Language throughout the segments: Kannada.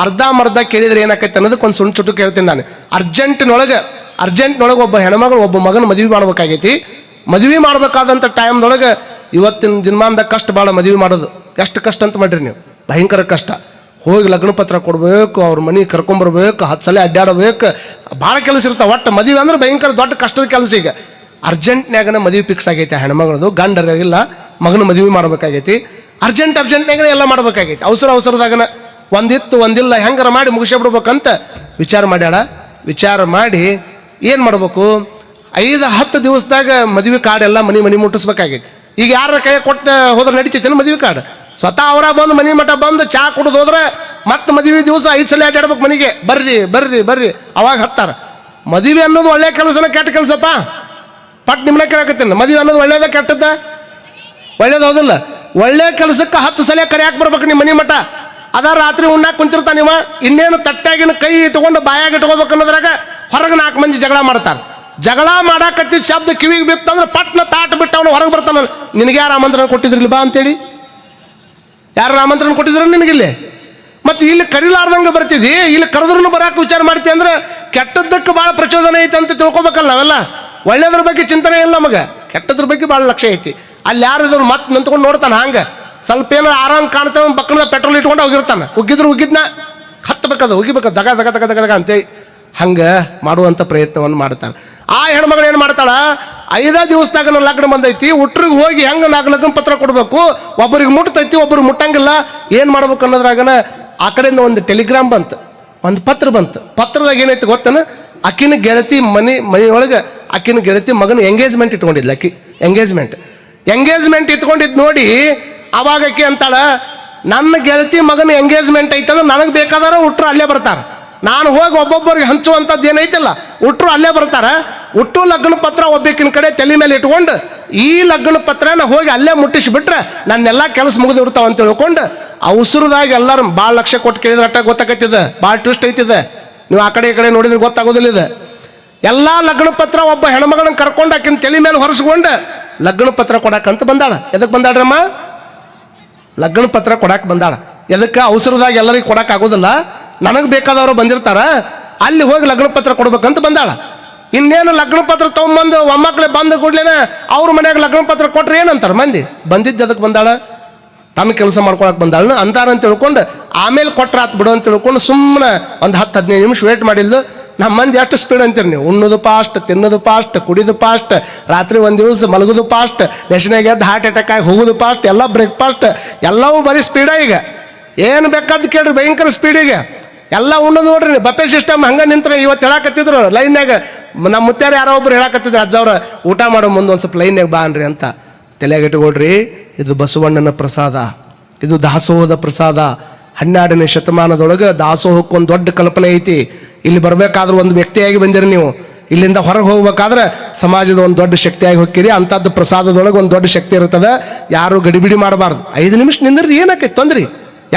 ಅರ್ಧಂಬರ್ಧ ಕೇಳಿದ್ರೆ ಏನಾಕೈತೆ ಅನ್ನೋದಕ್ಕೆ ಒಂದು ಸುಣ್ಣ ಚುಟುಕು ಹೇಳ್ತೀನಿ ನಾನು. ಅರ್ಜೆಂಟ್ನೊಳಗೆ ಒಬ್ಬ ಹೆಣ್ಮಗಳು ಒಬ್ಬ ಮಗನ ಮದುವೆ ಮಾಡ್ಬೇಕಾಗೈತಿ. ಮದುವೆ ಮಾಡ್ಬೇಕಾದಂಥ ಟೈಮ್ದೊಳಗೆ ಇವತ್ತಿನ ದಿನಮಾನದಾಗ ಕಷ್ಟ ಭಾಳ ಮದುವೆ ಮಾಡೋದು. ಎಷ್ಟು ಕಷ್ಟ ಅಂತ ಮಾಡಿರಿ ನೀವು, ಭಯಂಕರ ಕಷ್ಟ. ಹೋಗಿ ಲಗ್ನ ಪತ್ರ ಕೊಡಬೇಕು, ಅವ್ರ ಮನೆಗೆ ಕರ್ಕೊಂಬರ್ಬೇಕು, 10 ಸಲ ಅಡ್ಡಾಡಬೇಕು, ಭಾಳ ಕೆಲಸ ಇರ್ತಾವೆ. ಒಟ್ಟು ಮದುವೆ ಅಂದ್ರೆ ಭಯಂಕರ ದೊಡ್ಡ ಕಷ್ಟದ ಕೆಲಸ. ಈಗ ಅರ್ಜೆಂಟ್ನಾಗನ ಮದುವೆ ಫಿಕ್ಸ್ ಆಗೈತೆ ಹೆಣ್ಮಗಳದು, ಗಂಡರಿಲ್ಲ, ಮಗನ ಮದುವೆ ಮಾಡ್ಬೇಕಾಗೈತಿ. ಅರ್ಜೆಂಟ್ನಾಗನ ಎಲ್ಲ ಮಾಡ್ಬೇಕಾಗೈತಿ. ಅವಸರದಾಗನ ಒಂದಿತ್ತು ಒಂದಿಲ್ಲ ಹೆಂಗಾರ ಮಾಡಿ ಮುಗಿಸ್ಬಿಡ್ಬೇಕಂತ ವಿಚಾರ ಮಾಡ್ಯಾಳ. ವಿಚಾರ ಮಾಡಿ ಏನು ಮಾಡ್ಬೇಕು, 5-10 ದಿವಸದಾಗ ಮದುವೆ ಕಾರ್ಡ್ ಎಲ್ಲ ಮನೆ ಮುಟ್ಟಿಸ್ಬೇಕಾಗೈತಿ. ಈಗ ಯಾರ ಕೈ ಕೊಟ್ಟು ಹೋದ್ರೆ ನಡೀತೈತೇನು ಮದುವೆ ಕಾರ್ಡ್? ಸ್ವತಃ ಅವರ ಬಂದು ಮನೆ ಮಠ ಬಂದು ಚಾ ಕುಡಿದು ಹೋದ್ರೆ ಮತ್ತೆ ಮದುವೆ ದಿವಸ 5 ಸಲ ಅಡ್ಡಾಡ್ಬೇಕು ಮನೆಗೆ. ಬರ್ರಿ ಅವಾಗ ಹತ್ತಾರ. ಮದುವೆ ಅನ್ನೋದು ಒಳ್ಳೆ ಕೆಲಸನ ಕೆಟ್ಟ ಕೆಲಸಪ್ಪ? ಪಟ್ ನಿಮ್ಮನ್ನ ಕೇಳಕತ್ತೀನಿ, ಮದುವೆ ಅನ್ನೋದು ಒಳ್ಳೇದ ಕೆಟ್ಟದ್ದ? ಒಳ್ಳೇದು ಹೌದಿಲ್ಲ? ಒಳ್ಳೆ ಕೆಲಸಕ್ಕೆ 10 ಸಲ ಕರೆಯಾಕೆ ಬರ್ಬೇಕು ನಿಮ್ಮ ಮನೆ ಮಠ. ಅದ ರಾತ್ರಿ ಉಣ್ಣಾಕ್ ಕುಂತಿರ್ತಾನೆ ಇವ, ಇನ್ನೇನು ತಟ್ಟಾಗಿನ ಕೈ ಇಟ್ಕೊಂಡು ಬಾಯಾಗ ಇಟ್ಕೋಬೇಕು ಅನ್ನೋದ್ರಾಗ ಹೊರಗೆ 4 ಮಂದಿ ಜಗಳ ಮಾಡ್ತಾರೆ. ಜಗಳ ಮಾಡಾಕತ್ತಿದ ಶಬ್ದ ಕಿವಿಗೆ ಬಿತ್ತಂದ್ರೆ ಪಟ್ನ ತಾಟ್ ಬಿಟ್ಟು ಅವನು ಹೊರಗೆ ಬರ್ತಾನ. ನಿನಗೆ ಯಾರು ಆಮಂತ್ರಣ ಕೊಟ್ಟಿದ್ರಿಲ್ಲ ಬಾ ಅಂತೇಳಿ? ಯಾರು ಆಮಂತ್ರಣ ಕೊಟ್ಟಿದ್ರು ನಿನಗಿಲ್ಲಿ? ಮತ್ತು ಇಲ್ಲಿ ಕರಿಲಾರ್ದಂಗೆ ಬರ್ತಿದ್ದಿ, ಇಲ್ಲಿ ಕರೆದ್ರೂ ಬರಾಕ ವಿಚಾರ ಮಾಡ್ತಿ ಅಂದ್ರೆ ಕೆಟ್ಟದ್ದಕ್ಕೆ ಭಾಳ ಪ್ರಚೋದನೆ ಐತೆ ಅಂತ ತಿಳ್ಕೊಬೇಕಲ್ಲ ನಾವೆಲ್ಲ. ಒಳ್ಳೇದ್ರ ಬಗ್ಗೆ ಚಿಂತನೆ ಇಲ್ಲ ನಮಗೆ, ಕೆಟ್ಟದ್ರ ಬಗ್ಗೆ ಭಾಳ ಲಕ್ಷ್ಯ ಐತಿ. ಅಲ್ಲಿ ಯಾರು ಇದ್ರು ಮತ್ತೆ ನಿಂತ್ಕೊಂಡು ನೋಡ್ತಾನೆ. ಹಂಗೆ ಸ್ವಲ್ಪ ಏನಾರು ಆರಾಮ್ ಕಾಣ್ತಾನೆ, ಬಕ್ಕನ ಪೆಟ್ರೋಲ್ ಇಟ್ಕೊಂಡು ಹೋಗಿರ್ತಾನೆ. ಉಗಿದ್ನ ಹತ್ತಬೇಕದು, ಉಗಿಬೇಕದು, ದಗ ಅಂತೇಳಿ ಹಂಗೆ ಮಾಡುವಂಥ ಪ್ರಯತ್ನವನ್ನು ಮಾಡ್ತಾನೆ. ಆ ಹೆಣ್ಮಗಳು ಏನು ಮಾಡ್ತಾಳ, 5 ದಿವಸದಾಗ ಲಗ್ನ ಬಂದೈತಿ, ಉಟ್ರಿಗೆ ಹೋಗಿ ಹೆಂಗೆ ಲಗ್ನ ಪತ್ರ ಕೊಡಬೇಕು, ಒಬ್ಬರಿಗೆ ಮುಟ್ತೈತಿ ಒಬ್ಬರಿಗೆ ಮುಟ್ಟಂಗಿಲ್ಲ. ಏನು ಮಾಡ್ಬೇಕು ಅನ್ನೋದ್ರಾಗನ ಆ ಕಡೆಯಿಂದ ಒಂದು ಟೆಲಿಗ್ರಾಮ್ ಬಂತು, ಒಂದು ಪತ್ರ ಬಂತು. ಪತ್ರದಾಗ ಏನೈತಿ ಗೊತ್ತನ, ಆಕಿನ ಗೆಳತಿ ಮನೆಯೊಳಗೆ ಆಕಿನ ಗೆಳತಿ ಮಗನ ಎಂಗೇಜ್ಮೆಂಟ್ ಇಟ್ಕೊಂಡಿದ್ಲ. ಆಕಿ ಎಂಗೇಜ್ಮೆಂಟ್ ಇಟ್ಕೊಂಡಿದ್ದು ನೋಡಿ ಅವಾಗ ಆಕಿ ಅಂತಾಳ, ನನ್ನ ಗೆಳತಿ ಮಗನ ಎಂಗೇಜ್ಮೆಂಟ್ ಐತಂದ್ರೆ ನನಗೆ ಬೇಕಾದಾರ ಉಟ್ರು ಅಲ್ಲೇ ಬರ್ತಾರೆ. ನಾನು ಹೋಗಿ ಒಬ್ಬೊಬ್ಬರಿಗೆ ಹಂಚುವಂಥದ್ದು ಏನೈತಿಲ್ಲ, ಉಟ್ರು ಅಲ್ಲೇ ಬರ್ತಾರೆ. ಉಟ್ಟು ಲಗ್ನ ಪತ್ರ ಒಬ್ಬಕಿನ ಕಡೆ ತಲೆ ಮೇಲೆ ಇಟ್ಕೊಂಡು ಈ ಲಗ್ನ ಪತ್ರನ ಹೋಗಿ ಅಲ್ಲೇ ಮುಟ್ಟಿಸಿಬಿಟ್ರೆ ನನ್ನೆಲ್ಲ ಕೆಲಸ ಮುಗಿದಿರ್ತಾವ ಅಂತ ತಿಳ್ಕೊಂಡು ಅವಸರದಾಗ ಎಲ್ಲರೂ ಭಾಳ ಲಕ್ಷ್ಯ ಕೊಟ್ಟು ಕೇಳಿದ್ರೆ ಅಟ್ಟ ಗೊತ್ತಾಗತ್ತಿದೆ. ಭಾಳ ಟ್ವಿಸ್ಟ್ ಐತಿದೆ, ನೀವು ಆ ಕಡೆ ಈ ಕಡೆ ನೋಡಿದ್ರೆ ಗೊತ್ತಾಗೋದಿಲ್ಲ. ಇದೆ ಎಲ್ಲ ಲಗ್ನ ಪತ್ರ ಒಬ್ಬ ಹೆಣ್ಮಗಳನ್ನ ಕರ್ಕೊಂಡು ಆಕಿನ ತಲೆ ಮೇಲೆ ಹೊರಿಸ್ಕೊಂಡು ಲಗ್ನ ಪತ್ರ ಕೊಡಾಕಂತ ಬಂದಾಳ. ಎದಕ್ಕೆ ಬಂದಾಳ್ರಮ್ಮ? ಲಗ್ನ ಪತ್ರ ಕೊಡಾಕ್ ಬಂದಾಳ. ಎದಕ್ಕೆ? ಅವಸರದಾಗ ಎಲ್ಲರಿಗೆ ಕೊಡಕ್ಕೆ ಆಗೋದಿಲ್ಲ, ನನಗೆ ಬೇಕಾದವರು ಬಂದಿರ್ತಾರ, ಅಲ್ಲಿ ಹೋಗಿ ಲಗ್ನ ಪತ್ರ ಕೊಡ್ಬೇಕಂತ ಬಂದಾಳ. ಇನ್ನೇನು ಲಗ್ನ ಪತ್ರ ತೊಗೊಂಬಂದು ಒಮ್ಮಕ್ಳೆ ಬಂದು ಕೂಡ್ಲೇನೆ ಅವ್ರ ಮನ್ಯಾಗ ಲಗ್ನ ಪತ್ರ ಕೊಟ್ರೆ ಏನಂತಾರೆ ಮಂದಿ? ಬಂದಿದ್ದು ಅದಕ್ಕೆ ಬಂದಾಳ, ತಮ್ಮ ಕೆಲಸ ಮಾಡ್ಕೊಳಕ್ಕೆ ಬಂದಾಳ ಅಂತಾರಂತ ತಿಳ್ಕೊಂಡು ಆಮೇಲೆ ಕೊಟ್ರೆ ಆತ್ ಬಿಡು ಅಂತ ತಿಳ್ಕೊಂಡು ಸುಮ್ಮನೆ ಒಂದು 10-15 ನಿಮಿಷ ವೇಟ್ ಮಾಡಿದ್ದು. ನಮ್ಮ ಮಂದಿ ಎಷ್ಟು ಸ್ಪೀಡ್ ಅಂತೀರಿ ನೀವು? ಉಣ್ಣೋದು ಫಾಸ್ಟ್, ತಿನ್ನೋದು ಫಾಸ್ಟ್, ಕುಡಿದು ಫಾಸ್ಟ್, ರಾತ್ರಿ ಒಂದು ದಿವಸ ಮಲಗೋದು ಫಾಸ್ಟ್, ನೆಶನಾಗ ಎದ್ದು ಹಾರ್ಟ್ ಅಟ್ಯಾಕ್ ಆಗಿ ಹೋಗೋದು ಫಾಸ್ಟ್, ಎಲ್ಲ ಬ್ರೇಕ್ಫಾಸ್ಟ್ ಎಲ್ಲವೂ ಬರೀ ಸ್ಪೀಡ. ಈಗ ಏನು ಬೇಕಾದ ಕೇಳ್ರಿ, ಭಯಂಕರ ಸ್ಪೀಡಿಗೆ ಎಲ್ಲ ಉಣ್ಣೋದು ನೋಡ್ರಿ. ಬಫೆ ಸಿಸ್ಟಮ್ ಹಂಗೆ ನಿಂತ್ರೆ ಇವತ್ತು ಹೇಳಕತ್ತಿದ್ರು ಲೈನ್ಯಾಗ. ನಮ್ಮ ಮುತ್ಯಾರು ಯಾರೋ ಒಬ್ರು ಹೇಳಕತ್ತಿದ್ರು, ಅಜ್ಜವ್ರ ಊಟ ಮಾಡೋ ಮುಂದೆ ಒಂದು ಸ್ವಲ್ಪ ಲೈನ್ಯಾಗ ಬಾ ಅನ್ರಿ ಅಂತ. ತಲೆಯಾಗಿಟ್ಕೊಳ್ರಿ, ಇದು ಬಸವಣ್ಣನ ಪ್ರಸಾದ, ಇದು ದಾಸೋಹದ ಪ್ರಸಾದ. 12ನೇ ಶತಮಾನದೊಳಗೆ ದಾಸೋಹಕ್ಕೊಂದು ದೊಡ್ಡ ಕಲ್ಪನೆ ಐತಿ. ಇಲ್ಲಿ ಬರಬೇಕಾದ್ರೂ ಒಂದು ವ್ಯಕ್ತಿಯಾಗಿ ಬಂದಿರಿ ನೀವು, ಇಲ್ಲಿಂದ ಹೊರಗೆ ಹೋಗ್ಬೇಕಾದ್ರೆ ಸಮಾಜದ ಒಂದು ದೊಡ್ಡ ಶಕ್ತಿಯಾಗಿ ಹೋಗ್ತೀರಿ. ಅಂಥದ್ದು ಪ್ರಸಾದದೊಳಗೆ ಒಂದು ದೊಡ್ಡ ಶಕ್ತಿ ಇರ್ತದೆ. ಯಾರು ಗಡಿಬಿಡಿ ಮಾಡಬಾರ್ದು. 5 ನಿಮಿಷ ನಿಂದ್ರಿ, ಏನಕ್ಕೈತೆ ತೊಂದ್ರಿ?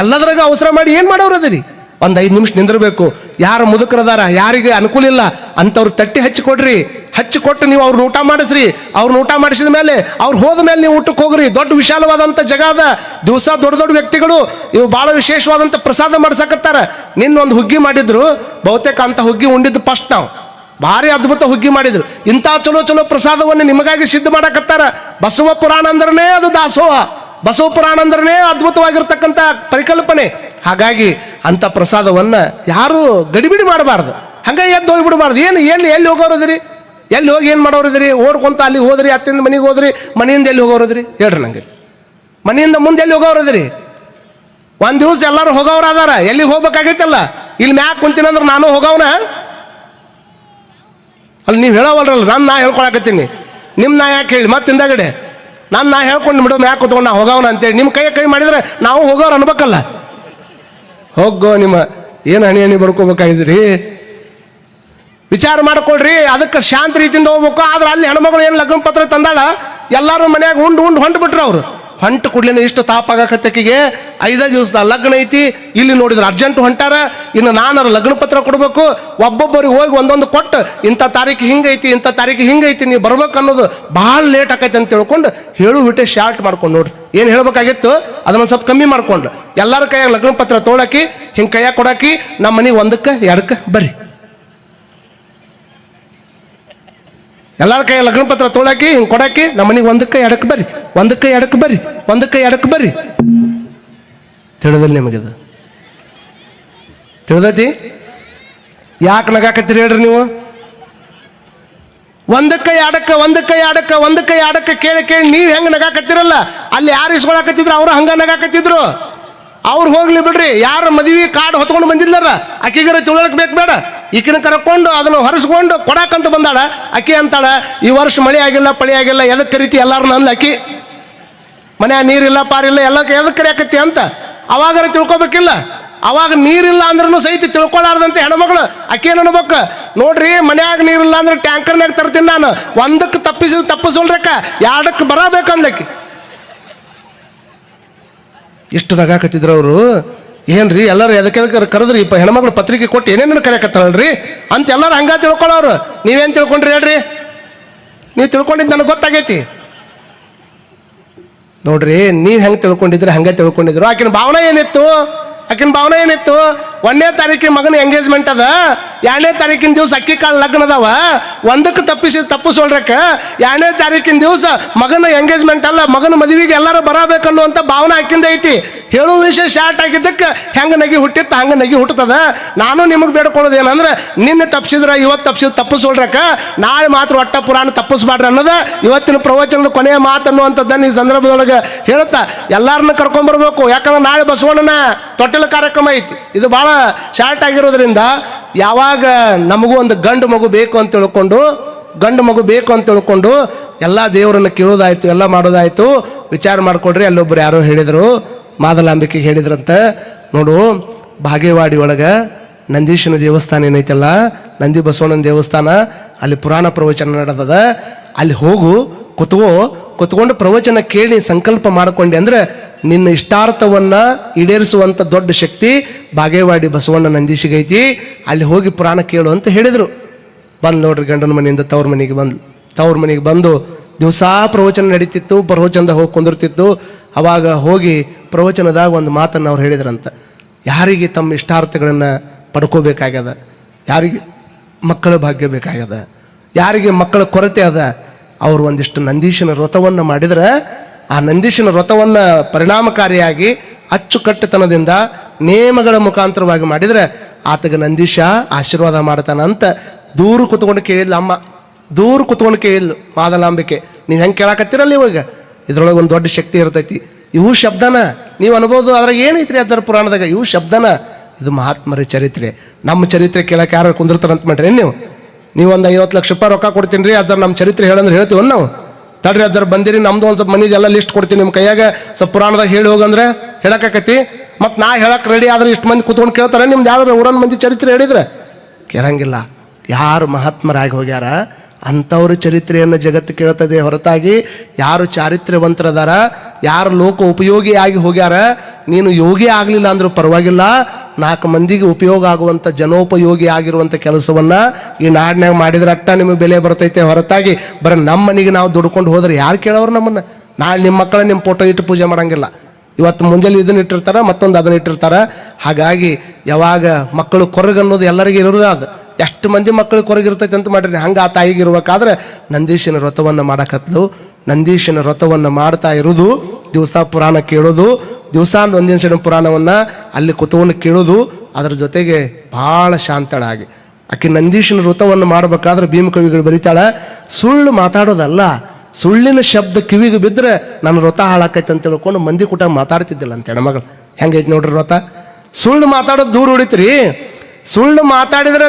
ಎಲ್ಲದ್ರಾಗ ಅವಸರ ಮಾಡಿ ಏನು ಮಾಡೋರು ಅದರಿ? ಒಂದು 5 ನಿಮಿಷ ನಿಂದಿರಬೇಕು. ಯಾರು ಮುದುಕರದಾರ, ಯಾರಿಗೆ ಅನುಕೂಲ ಇಲ್ಲ ಅಂಥವ್ರು ತಟ್ಟಿ ಹಚ್ಚಿಕೊಡ್ರಿ. ಹಚ್ಚಿಕೊಟ್ಟು ನೀವು ಅವ್ರನ್ನ ಊಟ ಮಾಡಿಸ್ರಿ. ಅವ್ರನ್ನ ಊಟ ಮಾಡಿಸಿದ ಮೇಲೆ ಅವ್ರು ಹೋದ ಮೇಲೆ ನೀವು ಊಟಕ್ಕೆ ಹೋಗ್ರಿ. ದೊಡ್ಡ ವಿಶಾಲವಾದಂಥ ಜಗ ಅದ. ದಿವಸ ದೊಡ್ಡ ವ್ಯಕ್ತಿಗಳು ಇವು ಭಾಳ ವಿಶೇಷವಾದಂಥ ಪ್ರಸಾದ ಮಾಡ್ಸಕತ್ತಾರ. ನಿನ್ನೊಂದು ಹುಗ್ಗಿ ಮಾಡಿದ್ರು, ಬಹುತೇಕ ಅಂಥ ಹುಗ್ಗಿ ಉಂಡಿದ್ದು ಫಸ್ಟ್ ನಾವು. ಭಾರಿ ಅದ್ಭುತ ಹುಗ್ಗಿ ಮಾಡಿದ್ರು. ಇಂಥ ಚಲೋ ಪ್ರಸಾದವನ್ನು ನಿಮಗಾಗಿ ಸಿದ್ಧ ಮಾಡಕತ್ತಾರ. ಬಸವ ಪುರಾಣ ಅಂದ್ರನೇ ಅದು ದಾಸೋಹ, ಬಸವ ಪುರಾಣ ಅಂದ್ರನೇ ಅದ್ಭುತವಾಗಿರ್ತಕ್ಕಂಥ ಪರಿಕಲ್ಪನೆ. ಹಾಗಾಗಿ ಅಂಥ ಪ್ರಸಾದವನ್ನು ಯಾರು ಗಡಿಬಿಡಿ ಮಾಡಬಾರ್ದು, ಹಂಗೆ ಎದ್ದು ಹೋಗಿಬಿಡಬಾರ್ದು. ಎಲ್ಲಿ ಹೋಗೋರದ್ರಿ? ಎಲ್ಲಿ ಹೋಗಿ ಏನು ಮಾಡೋರಿದ್ರಿ? ಓಡ್ಕೊಂತ ಅಲ್ಲಿ ಹೋದ್ರಿ, ಅತ್ತಿಂದ ಮನೆಗೆ ಹೋದ್ರಿ, ಮನೆಯಿಂದ ಎಲ್ಲಿ ಹೋಗೋರದ್ರಿ ಹೇಳ್ರಿ ನಂಗೆ? ಮನೆಯಿಂದ ಮುಂದೆ ಎಲ್ಲಿ ಹೋಗೋರದ್ರಿ? ಒಂದು ದಿವಸ ಎಲ್ಲರೂ ಹೋಗೋರು ಅದಾರ, ಎಲ್ಲಿಗೆ ಹೋಗ್ಬೇಕಾಗೈತಲ್ಲ. ಇಲ್ಲಿ ಮ್ಯಾಕ್ ಕುಂತೀನಂದ್ರೆ ನಾನು ಹೋಗವನ ಅಲ್ಲಿ? ನೀವು ಹೇಳೋವಲ್ರಲ್ಲ, ನಾ ಹೇಳ್ಕೊಳಕತ್ತೀನಿ. ನಿಮ್ಮ ನಾ ಯಾಕೆ ಹೇಳಿ ಮತ್ತೆ ಹಿಂದಾಗಡೆ ನಾ ಹೇಳ್ಕೊಂಡು ಬಿಡೋ ಮ್ಯಾಕ್ ಕೂತ್ಕೊಂಡು ನಾ ಹೋಗವನ ಅಂತೇಳಿ ನಿಮ್ಮ ಕೈ ಮಾಡಿದ್ರೆ ನಾವು ಹೋಗೋರು ಅನ್ಬೇಕಲ್ಲ. ಹೋಗೋ ನಿಮ್ಮ ಏನು ಹಣಿ ಬಡ್ಕೋಬೇಕಾಗಿದ್ರಿ? ವಿಚಾರ ಮಾಡ್ಕೊಳ್ರಿ. ಅದಕ್ಕೆ ಶಾಂತ ರೀತಿಯಿಂದ ಹೋಗ್ಬೇಕು. ಆದ್ರೆ ಅಲ್ಲಿ ಹೆಣ್ಮಗಳು ಏನು ಲಗ್ನ ಪತ್ರ ತಂದಾಳ, ಎಲ್ಲರೂ ಮನ್ಯಾಗ ಉಂಡು ಹೊಂಟು ಬಿಟ್ರು. ಅವರು ಹೊಂಟ ಕೂಡ್ಲೇನೆ ಇಷ್ಟು ತಾಪ ಆಗಕತ್ತಕಿಗೆ 5 ದಿವಸದ ಲಗ್ನ ಐತಿ. ಇಲ್ಲಿ ನೋಡಿದ್ರೆ ಅರ್ಜೆಂಟ್ ಹೊಂಟಾರ. ಇನ್ನು ನಾನು ಲಗ್ನ ಪತ್ರ ಕೊಡ್ಬೇಕು. ಒಬ್ಬೊಬ್ಬರಿಗೆ ಹೋಗಿ ಒಂದೊಂದು ಕೊಟ್ಟು ಇಂಥ ತಾರೀಕು ಹಿಂಗೈತಿ, ಇಂಥ ತಾರೀಕು ಹಿಂಗೈತಿ, ನೀವು ಬರ್ಬೇಕು ಅನ್ನೋದು ಭಾಳ ಲೇಟ್ ಆಕೈತಿ ಅಂತ ತಿಳ್ಕೊಂಡು ಹೇಳು ಬಿಟ್ಟೆ ಶಾರ್ಟ್ ಮಾಡ್ಕೊಂಡು ನೋಡ್ರಿ. ಏನು ಹೇಳ್ಬೇಕಾಗಿತ್ತು ಅದನ್ನ ಸ್ವಲ್ಪ ಕಮ್ಮಿ ಮಾಡ್ಕೊಂಡು ಎಲ್ಲರ ಕೈಯಾಗ ಲಗ್ನ ಪತ್ರ ತೊಗೊಳಕಿ, ಹಿಂಗೆ ಕೈಯಾಗ ಕೊಡಾಕಿ, ನಮ್ಮ ಮನೆಗೆ 1ಕ್ಕೆ 2ಕ್ಕೆ ಬರ್ರಿ. ಎಲ್ಲರ ಕೈ ಲಗ್ನ ಪತ್ರ ತೊಗೊಳಕಿ, ಹಿಂಗೆ ಕೊಡಾಕಿ, ನಮ್ಮ ಮನೆಗೆ 1ಕ್ಕೆ 2ಕ್ಕೆ ಬರ್ರಿ, 1ಕ್ಕೆ 2ಕ್ಕೆ ಬರ್ರಿ, 1ಕ್ಕೆ 2ಕ್ಕೆ ಬರ್ರಿ. ತಿಳಿದಿಲ್ಲ ನಿಮಗಿದು? ತಿಳಿದೈತಿ? ಯಾಕೆ ನಗಾಕತ್ತೀರಿ ಹೇಳ್ರಿ ನೀವು? 1ಕ್ಕೆ 2ಕ್ಕೆ 1ಕ್ಕೆ 2ಕ್ಕೆ 1ಕ್ಕೆ 2ಕ್ಕೆ ಕೇಳಿ ಕೇಳಿ ನೀವು ಹೆಂಗೆ ನಗಾಕತ್ತೀರಲ್ಲ, ಅಲ್ಲಿ ಯಾರು ಇಸ್ಕೊಳಕತ್ತಿದ್ರು ಅವ್ರು ಹಂಗ ನಗಾಕತ್ತಿದ್ರು. ಅವ್ರು ಹೋಗ್ಲಿ ಬಿಡ್ರಿ. ಯಾರು ಮದುವೆ ಕಾರ್ಡ್ ಹೊತ್ಕೊಂಡು ಬಂದಿದ್ದಾರ ಅಕ್ಕಿಗರ ತಿಳುವಳಿಕೆ ಬೇಕು ಬೇಡ, ಈಕಿನ ಕರ್ಕೊಂಡು ಅದನ್ನು ಹೊರಿಸ್ಕೊಂಡು ಕೊಡಾಕಂತ ಬಂದಾಳ. ಅಕ್ಕಿ ಅಂತಾಳ, ಈ ವರ್ಷ ಮಳೆ ಆಗಿಲ್ಲ ಪಳಿ ಆಗಿಲ್ಲ, ಎದಕ್ಕೆ ಕರಿತಿ ಎಲ್ಲಾರು ಅನ್ಲ ಅಕ್ಕಿ. ಮನ್ಯಾಗ ನೀರಿಲ್ಲ ಪಾರಿಲ್ಲ ಎಲ್ಲ ಎದಕ್ಕೆ ಕರಿಯಾಕತ್ತಿ ಅಂತ ಅವಾಗಾರ ತಿಳ್ಕೊಬೇಕಿಲ್ಲ. ಅವಾಗ ನೀರಿಲ್ಲ ಅಂದ್ರೂ ಸಹಿತ ತಿಳ್ಕೊಳ್ಳಾರ್ದಂತೆ ಹೆಣ್ಮಗಳು ಅಕ್ಕಿ ಏನು ಅನ್ಬೇಕು ನೋಡ್ರಿ. ಮನ್ಯಾಗ ನೀರಿಲ್ಲ ಅಂದ್ರೆ ಟ್ಯಾಂಕರ್ನಾಗ ತರ್ತೀನಿ ನಾನು, 1ಕ್ಕೆ ತಪ್ಪಿಸೋಲ್ರಕ್ಕ 2ಕ್ಕೆ ಬರಬೇಕಂದ್ಲಕ್ಕಿ. ಇಷ್ಟು ನಗಾಕತ್ತಿದ್ರು ಅವರು. ಏನ್ರಿ ಎಲ್ಲರೂ ಎದಕ್ಕೆ ಕರೆದ್ರಿ ಹೆಣ್ಮಕ್ಳು ಪತ್ರಿಕೆ ಕೊಟ್ಟು ಏನೇನು ಕರೆಯಕತ್ತಾಳ್ರಿ ಅಂತ ಎಲ್ಲರೂ ಹಂಗ ತಿಳ್ಕೊಳ್ಳೋರು. ನೀವೇನು ತಿಳ್ಕೊಂಡ್ರಿ ಹೇಳ್ರಿ? ನೀವು ತಿಳ್ಕೊಂಡಿದ್ದು ನನಗೆ ಗೊತ್ತಾಗೈತಿ ನೋಡ್ರಿ. ನೀವು ಹೆಂಗೆ ತಿಳ್ಕೊಂಡಿದ್ರೆ ಹಂಗೆ ತಿಳ್ಕೊಂಡಿದ್ರು. ಆಕಿನ ಭಾವನೆ ಏನಿತ್ತು? 1ನೇ ತಾರೀಕಿನ ಮಗನ ಎಂಗೇಜ್ಮೆಂಟ್ ಅದ, 2ನೇ ತಾರೀಕಿನ ದಿವಸ ಅಕ್ಕಿ ಕಾಳು ಲಗ್ನ ಅದಾವ, 1ಕ್ಕೆ ತಪ್ಪಿಸೋಳ್ರಕ್ಕ 2ನೇ ತಾರೀಕಿನ ದಿವಸ ಮಗನ ಎಂಗೇಜ್ಮೆಂಟ್ ಅಲ್ಲ, ಮಗನ ಮದುವೆಗೆ ಎಲ್ಲರೂ ಬರಬೇಕನ್ನುವಂಥ ಭಾವನೆ ಆಕಿಂದ ಐತಿ. ಹೇಳುವ ವಿಷಯ ಶಾರ್ಟ್ ಆಗಿದ್ದಕ್ಕೆ ಹೆಂಗೆ ನಗಿ ಹುಟ್ಟಿತ್ತು ಹಂಗೆ ನಗಿ ಹುಟ್ಟುತ್ತದ. ನಾನು ನಿಮಗೆ ಬೇಡ್ಕೊಳ್ಳೋದು ಏನಂದ್ರೆ, ನಿನ್ನೆ ತಪ್ಪಿಸಿದ್ರೆ ಇವತ್ತು ತಪ್ಪಿಸೋಳ್ರಕ್ಕ, ನಾಳೆ ಮಾತ್ರ ಒಟ್ಟ ಪುರಾಣ ತಪ್ಪಿಸ್ಬಾಡ್ರಿ ಅನ್ನೋದು ಇವತ್ತಿನ ಪ್ರವಚನದ ಕೊನೆಯ ಮಾತು ಅನ್ನುವಂಥದ್ದನ್ನು ಈ ಸಂದರ್ಭದೊಳಗೆ ಹೇಳುತ್ತಾ ಎಲ್ಲರನ್ನ ಕರ್ಕೊಂಡ್ಬರ್ಬೇಕು. ಯಾಕಂದ್ರೆ ನಾಳೆ ಬಸವಣ್ಣನ ತೊಟ್ಟಿಲ ಕಾರ್ಯಕ್ರಮ ಐತಿ. ಇದು ಭಾಳ ಶಾರ್ಟ್ ಆಗಿರೋದ್ರಿಂದ ಯಾವಾಗ ನಮಗೂ ಒಂದು ಗಂಡು ಮಗು ಬೇಕು ಅಂತ ತಿಳ್ಕೊಂಡು ಎಲ್ಲ ದೇವರನ್ನು ಕೇಳೋದಾಯ್ತು, ಎಲ್ಲ ಮಾಡೋದಾಯ್ತು. ವಿಚಾರ ಮಾಡ್ಕೊಡ್ರಿ. ಅಲ್ಲೊಬ್ರು ಯಾರೋ ಹೇಳಿದರು, ಮಾದಲಾಂಬಿಕೆಗೆ ಹೇಳಿದ್ರಂತ, ನೋಡು ಬಾಗೇವಾಡಿ ಒಳಗೆ ನಂದೀಶನ ದೇವಸ್ಥಾನ ಏನೈತಲ್ಲ, ನಂದಿ ಬಸವಣ್ಣನ ದೇವಸ್ಥಾನ, ಅಲ್ಲಿ ಪುರಾಣ ಪ್ರವಚನ ನಡೆದದ. ಅಲ್ಲಿ ಹೋಗು, ಕುತ್ಕೊಂಡು ಪ್ರವಚನ ಕೇಳಿ ಸಂಕಲ್ಪ ಮಾಡಿಕೊಂಡೆ ಅಂದ್ರೆ ನಿನ್ನ ಇಷ್ಟಾರ್ಥವನ್ನು ಈಡೇರಿಸುವಂಥ ದೊಡ್ಡ ಶಕ್ತಿ ಬಾಗೇವಾಡಿ ಬಸವಣ್ಣ ನಂದೀಶಿಗೈತಿ. ಅಲ್ಲಿ ಹೋಗಿ ಪುರಾಣ ಕೇಳು ಅಂತ ಹೇಳಿದರು. ಬಂದು ನೋಡ್ರಿ, ಗಂಡನ ಮನೆಯಿಂದ ತವ್ರ ಮನೆಗೆ ಬಂದು ದಿವಸ ಪ್ರವಚನ ನಡೀತಿತ್ತು. ಪ್ರವಚನದಾಗ ಹೋಗಿ ಕುಂದಿರ್ತಿತ್ತು. ಅವಾಗ ಹೋಗಿ ಪ್ರವಚನದಾಗ ಒಂದು ಮಾತನ್ನು ಅವ್ರು ಹೇಳಿದ್ರಂತ, ಯಾರಿಗೆ ತಮ್ಮ ಇಷ್ಟಾರ್ಥಗಳನ್ನು ಪಡ್ಕೋಬೇಕಾಗ್ಯದ, ಯಾರಿಗೆ ಮಕ್ಕಳ ಭಾಗ್ಯ ಬೇಕಾಗ್ಯದ, ಯಾರಿಗೆ ಮಕ್ಕಳ ಕೊರತೆ ಅದ, ಅವರು ಒಂದಿಷ್ಟು ನಂದೀಶನ ವ್ರತವನ್ನು ಮಾಡಿದ್ರೆ, ಆ ನಂದೀಶನ ವ್ರತವನ್ನು ಪರಿಣಾಮಕಾರಿಯಾಗಿ ಅಚ್ಚುಕಟ್ಟುತನದಿಂದ ನೇಮಗಳ ಮುಖಾಂತರವಾಗಿ ಮಾಡಿದರೆ ಆತಗೆ ನಂದೀಶ ಆಶೀರ್ವಾದ ಮಾಡ್ತಾನ ಅಂತ ದೂರ ಕುತ್ಕೊಂಡು ಕೇಳಿದ್ಲು ಅಮ್ಮ. ದೂರ ಕುತ್ಕೊಂಡು ಕೇಳಿದ್ಲು ಮಾದಲಾಂಬಿಕೆ. ನೀವು ಹೆಂಗೆ ಕೇಳಾಕತ್ತೀರಲ್ಲ ಇವಾಗ, ಇದ್ರೊಳಗೆ ಒಂದು ದೊಡ್ಡ ಶಕ್ತಿ ಇರ್ತೈತಿ. ಇವು ಶಬ್ದನ ನೀವು ಅನ್ಬೋದು, ಅದ್ರಾಗ ಏನೈತ್ರಿ ಅದರ ಪುರಾಣದಾಗ? ಇವು ಶಬ್ದನ. ಇದು ಮಹಾತ್ಮರ ಚರಿತ್ರೆ. ನಮ್ಮ ಚರಿತ್ರೆ ಕೇಳಕ್ಕೆ ಯಾರು ಕುಂದಿರ್ತಾರಂತ ಮಾಡ್ರಿ ನೀವು ಒಂದು 50 ಲಕ್ಷ ರೂಪಾಯಿ ರೊಕ್ಕ ಕೊಡ್ತೀನಿ ರೀ, ಅದ್ರ ನಮ್ಮ ಚರಿತ್ರೆ ಹೇಳಂದ್ರೆ ಹೇಳ್ತೀವಿ ನಾವು. ತಡ್ರಿ ಅದ್ರ ಬಂದಿರಿ, ನಮ್ದು ಒಂದು ಸ್ವಲ್ಪ ಮನಿದೆಲ್ಲ ಲಿಸ್ಟ್ ಕೊಡ್ತೀನಿ ನಿಮ್ಮ ಕೈಯಾಗ, ಸ್ವಲ್ಪ ಪುರಾಣದಾಗ ಹೇಳಿ ಹೋಗಂದ್ರೆ ಹೇಳಕ್ಕಾಕತಿ. ಮತ್ತು ನಾ ಹೇಳಕ್ಕೆ ರೆಡಿ ಆದ್ರೆ ಇಷ್ಟು ಮಂದಿ ಕುತ್ಕೊಂಡು ಕೇಳ್ತಾರೆ. ನಿಮ್ದು ಯಾರು ಊರನ್ನ ಮಂದಿ ಚರಿತ್ರೆ ಹೇಳಿದ್ರೆ ಕೇಳಂಗಿಲ್ಲ. ಯಾರು ಮಹಾತ್ಮರಾಗಿ ಹೋಗ್ಯಾರ ಅಂಥವ್ರ ಚರಿತ್ರೆಯನ್ನು ಜಗತ್ತು ಕೇಳ್ತದೆ ಹೊರತಾಗಿ ಯಾರು ಚಾರಿತ್ರ್ಯವಂತರದಾರ, ಯಾರು ಲೋಕ ಉಪಯೋಗಿಯಾಗಿ ಹೋಗ್ಯಾರ, ನೀನು ಯೋಗಿ ಆಗಲಿಲ್ಲ ಅಂದ್ರೂ ಪರವಾಗಿಲ್ಲ, 4 ಮಂದಿಗೆ ಉಪಯೋಗ ಆಗುವಂಥ ಜನೋಪಯೋಗಿ ಆಗಿರುವಂಥ ಕೆಲಸವನ್ನು ಈ ನಾಡಿನಾಗ ಮಾಡಿದ್ರೆ ಅಟ್ಟ ನಿಮಗೆ ಬೆಲೆ ಬರ್ತೈತೆ ಹೊರತಾಗಿ ಬರೀ ನಮ್ಮ ಮನೆಗೆ ನಾವು ದುಡ್ಕೊಂಡು ಹೋದ್ರೆ ಯಾರು ಕೇಳೋರು ನಮ್ಮನ್ನು? ನಾಳೆ ನಿಮ್ಮ ಮಕ್ಕಳ ನಿಮ್ಮ ಫೋಟೋ ಇಟ್ಟು ಪೂಜೆ ಮಾಡೋಂಗಿಲ್ಲ. ಇವತ್ತು ಮುಂಜಾನೆ ಇದನ್ನ ಇಟ್ಟಿರ್ತಾರೆ, ಮತ್ತೊಂದು ಅದನ್ನ ಇಟ್ಟಿರ್ತಾರೆ. ಹಾಗಾಗಿ ಯಾವಾಗ ಮಕ್ಕಳು ಕೊರಗನ್ನೋದು ಎಲ್ಲರಿಗೂ ಇರೋದು, ಅದು ಎಷ್ಟು ಮಂದಿ ಮಕ್ಕಳು ಕೊರಗಿರ್ತೈತೆ ಅಂತ ಮಾಡಿರಿ. ಹಂಗೆ ಆ ತಾಯಿಗೆ ಇರ್ಬೇಕಾದ್ರೆ ನಂದೀಶನ ವ್ರತವನ್ನು ಮಾಡಕತ್ಲು. ನಂದೀಶನ ವ್ರತವನ್ನು ಮಾಡ್ತಾ ಇರೋದು, ದಿವಸ ಪುರಾಣ ಕೇಳೋದು, ದಿವಸ ಒಂದಿನ ಪುರಾಣವನ್ನು ಅಲ್ಲಿ ಕುತ್ಕೊಂಡು ಕೇಳೋದು, ಅದರ ಜೊತೆಗೆ ಭಾಳ ಶಾಂತಳಾಗಿ ಆಕೆ ನಂದೀಶನ ವ್ರತವನ್ನು ಮಾಡಬೇಕಾದ್ರೆ ಭೀಮಕವಿಗಳು ಬರೀತಾಳೆ, ಸುಳ್ಳು ಮಾತಾಡೋದಲ್ಲ, ಸುಳ್ಳಿನ ಶಬ್ದ ಕಿವಿಗೆ ಬಿದ್ದರೆ ನನ್ನ ವ್ರತ ಹಾಳಾಕೈತೆ ಅಂತ ತಿಳ್ಕೊಂಡು ಮಂದಿ ಕೂಟ ಮಾತಾಡ್ತಿದ್ದಿಲ್ಲ ಅಂತ ಹೆಣ್ಮಗಳು. ಹೆಂಗೈತಿ ನೋಡ್ರಿ ವ್ರತ. ಸುಳ್ಳು ಮಾತಾಡೋದು ದೂರ ಉಳಿತ್ರಿ. ಸುಳ್ಳು ಮಾತಾಡಿದ್ರೆ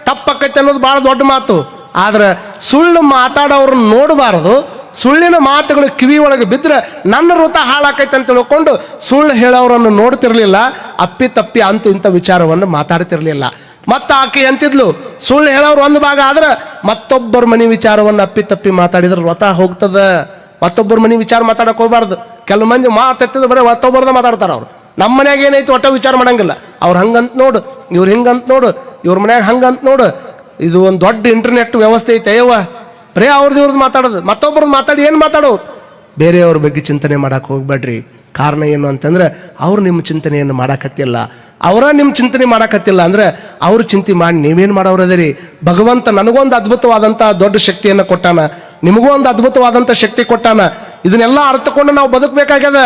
ತಪ್ಪಕ್ಕೈತೆ ಅನ್ನೋದು ಭಾಳ ದೊಡ್ಡ ಮಾತು. ಆದ್ರೆ ಸುಳ್ಳು ಮಾತಾಡೋರನ್ನ ನೋಡಬಾರದು. ಸುಳ್ಳಿನ ಮಾತುಗಳು ಕಿವಿ ಒಳಗೆ ಬಿದ್ದರೆ ನನ್ನ ವ್ರತ ಹಾಳಾಕೈತೆ ಅಂತ ತಿಳ್ಕೊಂಡು ಸುಳ್ಳು ಹೇಳೋರನ್ನು ನೋಡ್ತಿರ್ಲಿಲ್ಲ, ಅಪ್ಪಿ ತಪ್ಪಿ ಅಂತ ಇಂಥ ವಿಚಾರವನ್ನು ಮಾತಾಡ್ತಿರ್ಲಿಲ್ಲ. ಮತ್ತು ಆಕೆ ಅಂತಿದ್ಲು, ಸುಳ್ಳು ಹೇಳೋರು ಒಂದು ಭಾಗ ಆದ್ರೆ ಮತ್ತೊಬ್ಬರ ಮನೆ ವಿಚಾರವನ್ನು ಅಪ್ಪಿ ತಪ್ಪಿ ಮಾತಾಡಿದ್ರೆ ವ್ರತ ಹೋಗ್ತದ. ಮತ್ತೊಬ್ಬರ ಮನೆ ವಿಚಾರ ಮಾತಾಡಕ್ಕೆ ಹೋಗ್ಬಾರ್ದು. ಕೆಲವು ಮಂದಿ ಮಾತಾಡ್ತಿದ್ರೆ ಬರೀ ಮತ್ತೊಬ್ಬರದ ಮಾತಾಡ್ತಾರೆ. ಅವ್ರು ನಮ್ಮ ಮನ್ಯಾಗ ಏನೈತಿ ಒಟ್ಟ ವಿಚಾರ ಮಾಡಂಗಿಲ್ಲ. ಅವ್ರು ಹಂಗಂತ ನೋಡು, ಇವ್ರು ಹಿಂಗಂತ ನೋಡು, ಇವ್ರ ಮನ್ಯಾಗ ಹಂಗಂತ ನೋಡು. ಇದು ಒಂದು ದೊಡ್ಡ ಇಂಟರ್ನೆಟ್ ವ್ಯವಸ್ಥೆ ಐತೆ ಅಯ್ಯವ್ವ. ಬರೀ ಅವ್ರದ್ದು ಮಾತಾಡೋದು, ಮತ್ತೊಬ್ಬರದ್ದು ಮಾತಾಡಿ ಏನು ಮಾತಾಡೋದು. ಬೇರೆಯವ್ರ ಬಗ್ಗೆ ಚಿಂತನೆ ಮಾಡಕ್ಕೆ ಹೋಗ್ಬೇಡ್ರಿ. ಕಾರಣ ಏನು ಅಂತಂದ್ರೆ ಅವ್ರು ನಿಮ್ಮ ಚಿಂತನೆಯನ್ನು ಮಾಡಕತ್ತಿಲ್ಲ, ಅವರ ನಿಮ್ಮ ಚಿಂತನೆ ಮಾಡಕತ್ತಿಲ್ಲ. ಅಂದ್ರೆ ಅವ್ರ ಚಿಂತೆ ಮಾಡಿ ನೀವೇನು ಮಾಡೋರದಿರಿ. ಭಗವಂತ ನನಗೊಂದು ಅದ್ಭುತವಾದಂಥ ದೊಡ್ಡ ಶಕ್ತಿಯನ್ನು ಕೊಟ್ಟಾನ, ನಿಮಗೂ ಒಂದು ಅದ್ಭುತವಾದಂಥ ಶಕ್ತಿ ಕೊಟ್ಟಾನ. ಇದನ್ನೆಲ್ಲ ಅರ್ಥಕೊಂಡು ನಾವು ಬದುಕಬೇಕಾಗ್ಯದ.